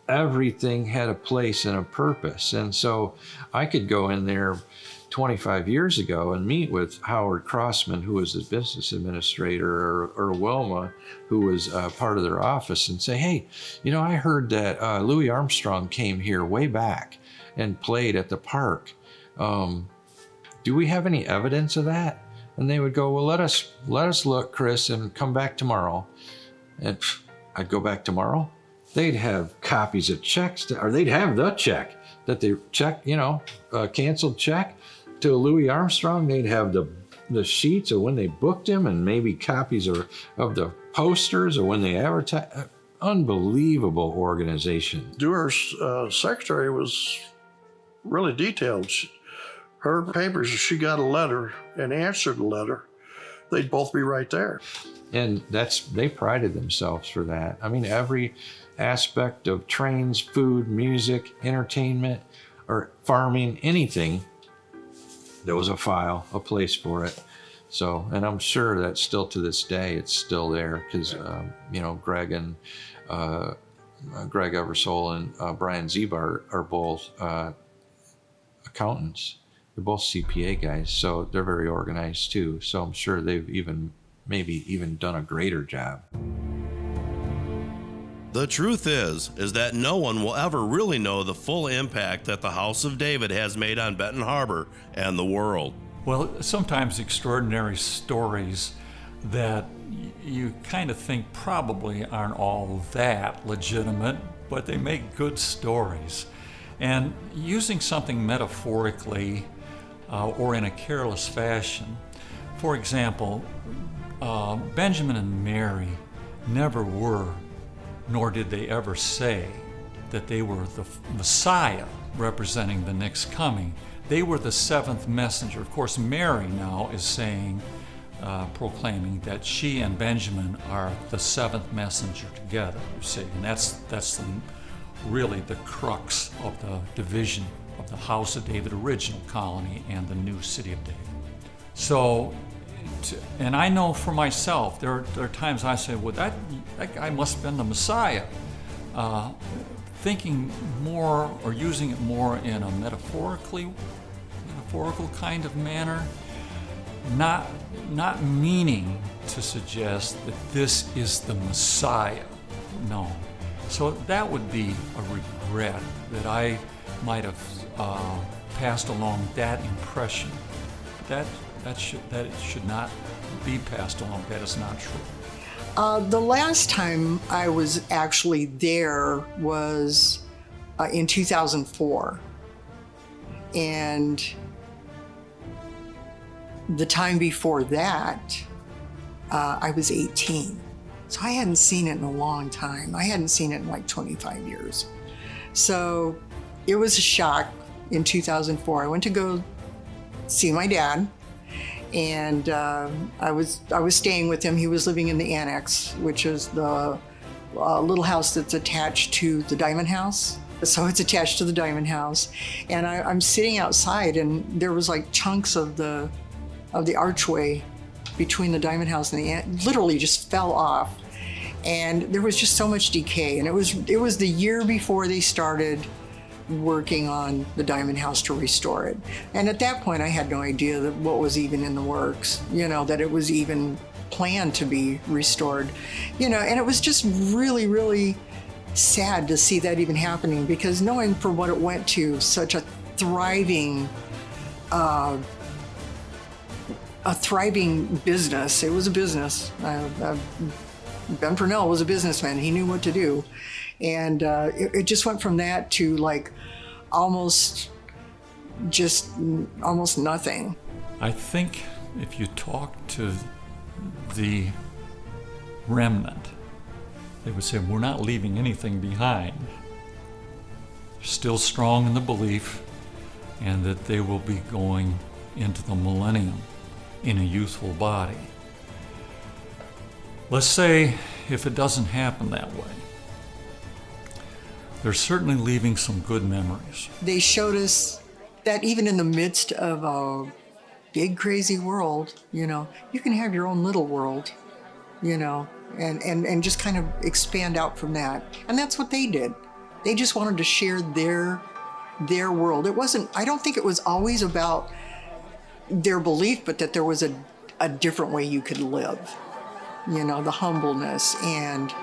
everything had a place and a purpose. And so I could go in there 25 years ago and meet with Howard Crossman, who was the business administrator, or Wilma, who was part of their office, and say, hey, I heard that Louis Armstrong came here way back and played at the park. Do we have any evidence of that? And they would go, well, let us look, Chris, and come back tomorrow. And I'd go back tomorrow. They'd have copies of checks, or they'd have the check that they checked, canceled check to Louis Armstrong. They'd have the sheets of when they booked him, and maybe copies of the posters or when they advertised. Unbelievable organization. Dewhurst's secretary was really detailed. Her papers, if she got a letter and answered the letter, they'd both be right there. And they prided themselves for that. I mean, every aspect of trains, food, music, entertainment, or farming, anything, there was a file, a place for it. So, and I'm sure that still to this day, it's still there because, Greg Eversole and Brian Zebar are both accountants. They're both CPA guys, so they're very organized too. So I'm sure they've maybe even done a greater job. The truth is that no one will ever really know the full impact that the House of David has made on Benton Harbor and the world. Well, sometimes extraordinary stories that you kind of think probably aren't all that legitimate, but they make good stories. And using something metaphorically or in a careless fashion, for example, Benjamin and Mary never were, nor did they ever say, that they were the Messiah representing the next coming. They were the seventh messenger. Of course, Mary now is saying, proclaiming that she and Benjamin are the seventh messenger together, you see. And that's really the crux of the division of the House of David original colony and the new city of David. So, and I know for myself, there are times I say, well, that guy must have been the Messiah. Thinking more or using it more in a metaphorical kind of manner, not meaning to suggest that this is the Messiah. No. So that would be a regret that I might have passed along that impression. That it should not be passed along. That is not true. The last time I was actually there was in 2004. And the time before that, I was 18. So I hadn't seen it in a long time. I hadn't seen it in like 25 years. So it was a shock in 2004. I went to go see my dad. And I was staying with him. He was living in the annex, which is the little house that's attached to the Diamond House. So it's attached to the Diamond House. And I'm sitting outside, and there was like chunks of the archway between the Diamond House and the annex literally just fell off. And there was just so much decay. And it was the year before they started working on the Diamond House to restore it. And at that point, I had no idea that what was even in the works, that it was even planned to be restored, and it was just really, really sad to see that even happening, because knowing for what it went to, such a thriving business. It was a business. Ben Purnell was a businessman. He knew what to do. And it just went from that to like almost nothing. I think if you talk to the remnant, they would say, we're not leaving anything behind. They're still strong in the belief, and that they will be going into the millennium in a youthful body. Let's say if it doesn't happen that way, they're certainly leaving some good memories. They showed us that even in the midst of a big, crazy world, you can have your own little world, and just kind of expand out from that. And that's what they did. They just wanted to share their world. I don't think it was always about their belief, but that there was a different way you could live, the humbleness and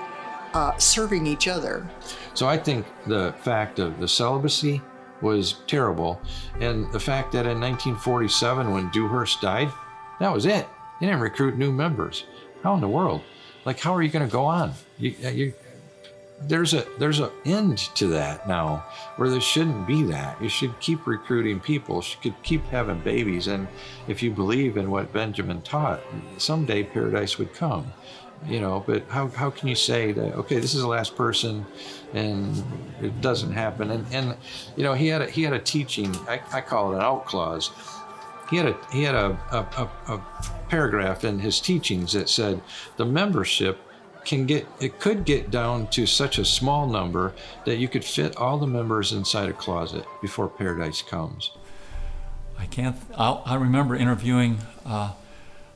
serving each other. So I think the fact of the celibacy was terrible. And the fact that in 1947, when Dewhurst died, that was it. They didn't recruit new members. How in the world? Like, how are you going to go on? There's an end to that now, where there shouldn't be that. You should keep recruiting people. You should keep having babies. And if you believe in what Benjamin taught, someday paradise would come. But how can you say that, okay, this is the last person and it doesn't happen? And he had a teaching, I call it an out clause. He had a paragraph in his teachings that said the membership could get down to such a small number that you could fit all the members inside a closet before paradise comes. I remember interviewing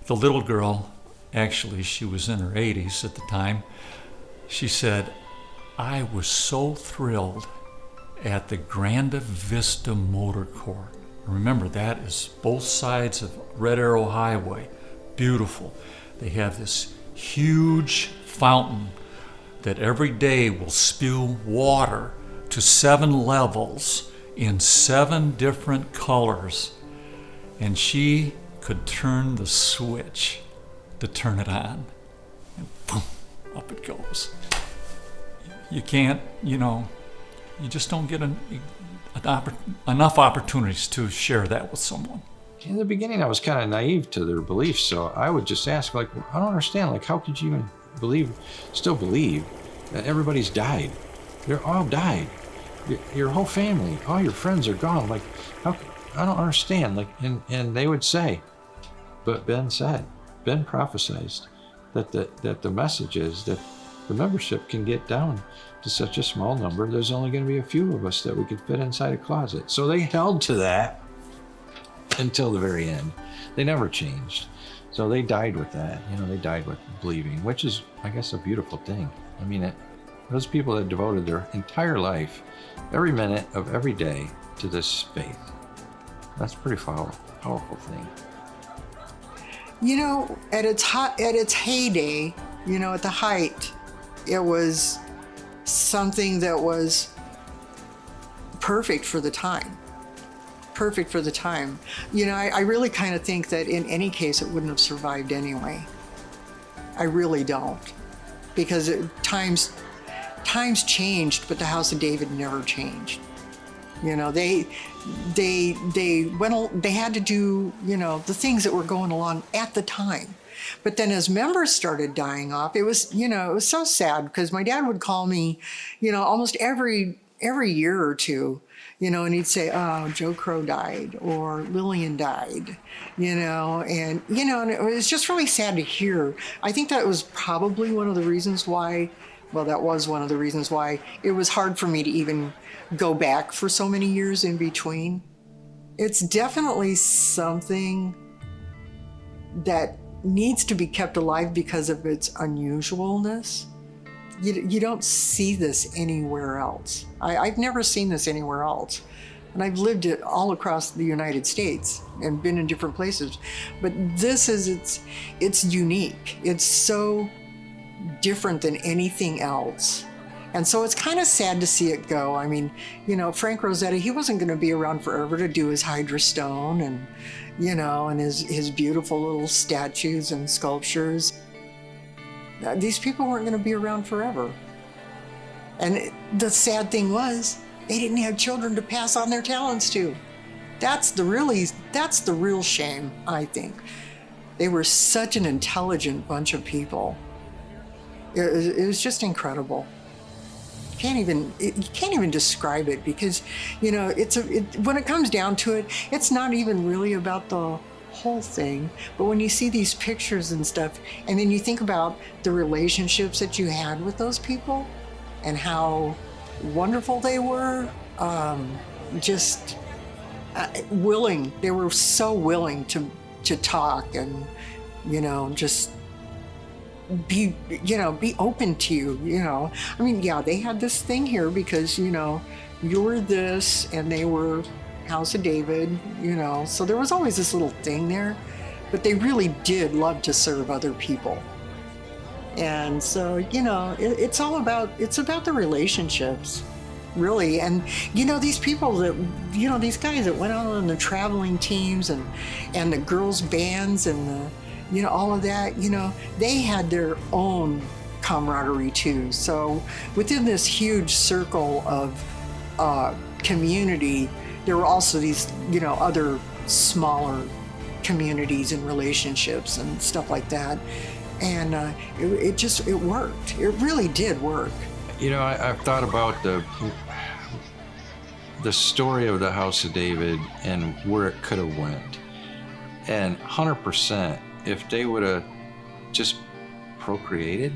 the little girl, actually she was in her 80s at the time, she said, I was so thrilled at the Granda Vista Motor Court. Remember, that is both sides of Red Arrow Highway. Beautiful. They have this huge fountain that every day will spew water to 7 levels in 7 different colors. And she could turn the switch to turn it on. And boom, up it goes. You can't, you just don't get enough opportunities to share that with someone. In the beginning, I was kind of naive to their beliefs, so I would just ask, like, I don't understand, like, how could you even still believe that everybody's died? They're all died. Your whole family, all your friends are gone. Like, I don't understand. Like, and they would say, but Ben prophesied that the message is that the membership can get down to such a small number, there's only going to be a few of us that we could fit inside a closet. So they held to that until the very end. They never changed. So they died with that. They died with believing, which is, I guess, a beautiful thing. I mean, those people that devoted their entire life, every minute of every day, to this faith. That's a pretty powerful thing. At its heyday, at the height, it was something that was perfect for the time. I really kind of think that in any case, it wouldn't have survived anyway. I really don't. Because times changed, but the House of David never changed. They had to do, the things that were going along at the time. But then as members started dying off, it was so sad, because my dad would call me, almost every year or two, and he'd say, oh, Joe Crow died, or Lillian died, and it was just really sad to hear. I think that was probably one of the reasons why, that was one of the reasons why it was hard for me to even go back for so many years in between. It's definitely something that needs to be kept alive because of its unusualness. You don't see this anywhere else. I've never seen this anywhere else. And I've lived it all across the United States and been in different places. But it's unique. It's so different than anything else. And so it's kind of sad to see it go. I mean, Frank Rosetta, he wasn't going to be around forever to do his Hydra Stone and, and his beautiful little statues and sculptures. These people weren't going to be around forever. And the sad thing was, they didn't have children to pass on their talents to. That's the real shame, I think. They were such an intelligent bunch of people. It was just incredible. You can't even describe it, because, when it comes down to it, it's not even really about the whole thing. But when you see these pictures and stuff, and then you think about the relationships that you had with those people and how wonderful they were, willing. They were so willing to talk and, just be open to you, I mean, yeah, they had this thing here because, you were this and they were House of David, so there was always this little thing there, but they really did love to serve other people. And so, it's about the relationships, really. And, these people that, these guys that went out on the traveling teams and the girls' bands and all of that, they had their own camaraderie too. So within this huge circle of community, there were also these, other smaller communities and relationships and stuff like that. And it worked. It really did work. I've thought about the story of the House of David and where it could have went. And 100%, if they would have just procreated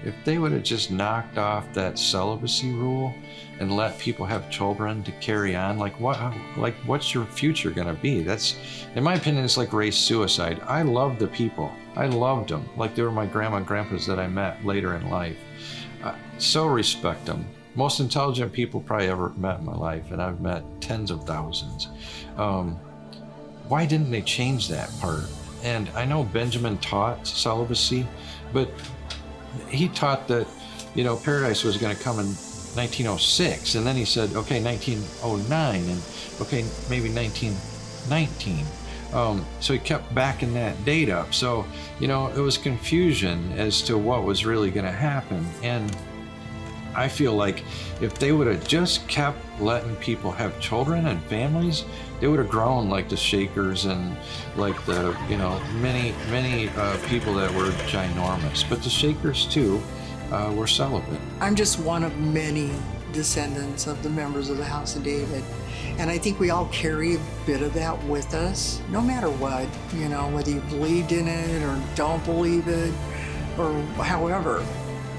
if they would have just knocked off that celibacy rule and let people have children to carry on, what's your future going to be? That's, in my opinion, it's like race suicide. I love the people. I loved them. Like they were my grandma and grandpas that I met later in life. So respect them. Most intelligent people probably ever met in my life, and I've met tens of thousands. Why didn't they change that part? And I know Benjamin taught celibacy, but he taught that, paradise was going to come in 1906, and then he said, okay, 1909, and okay, maybe 1919. So he kept backing that date up. So, it was confusion as to what was really going to happen. And I feel like if they would have just kept letting people have children and families, they would have grown like the Shakers and like the, many people that were ginormous. But the Shakers too were celibate. I'm just one of many descendants of the members of the House of David. And I think we all carry a bit of that with us, no matter what, whether you believed in it or don't believe it, or however,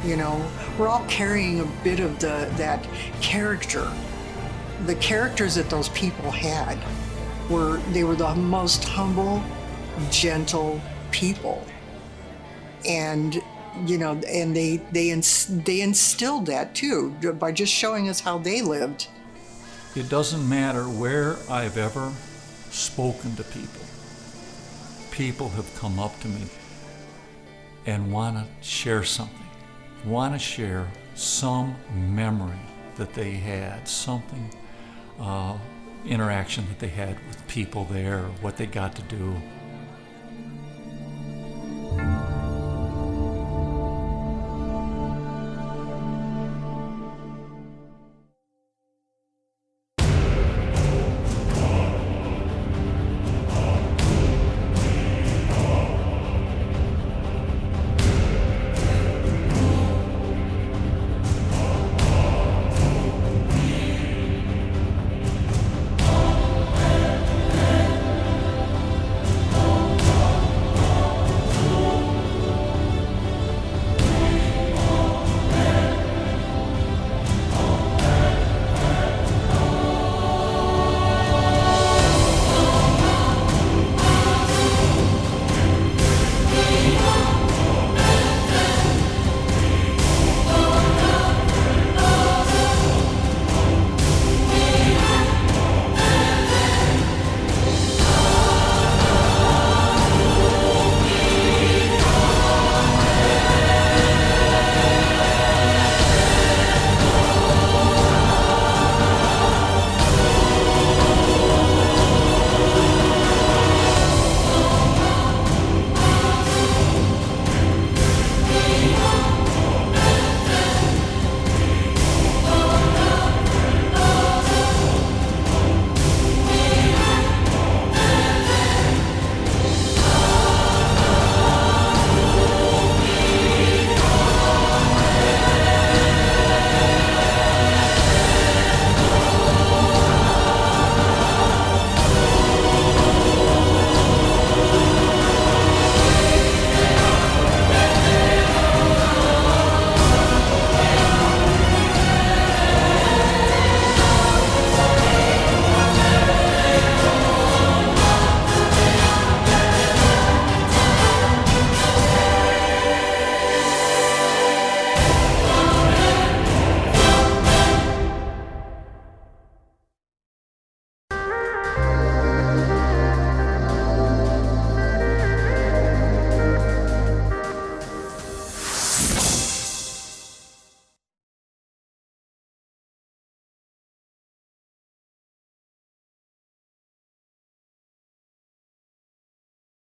we're all carrying a bit of that character. The characters that those people had were the most humble, gentle people. And and they instilled that too by just showing us how they lived. It doesn't matter where I've ever spoken to people. People have come up to me and want to share something, want to share some memory that they had, something, interaction that they had with people there, what they got to do.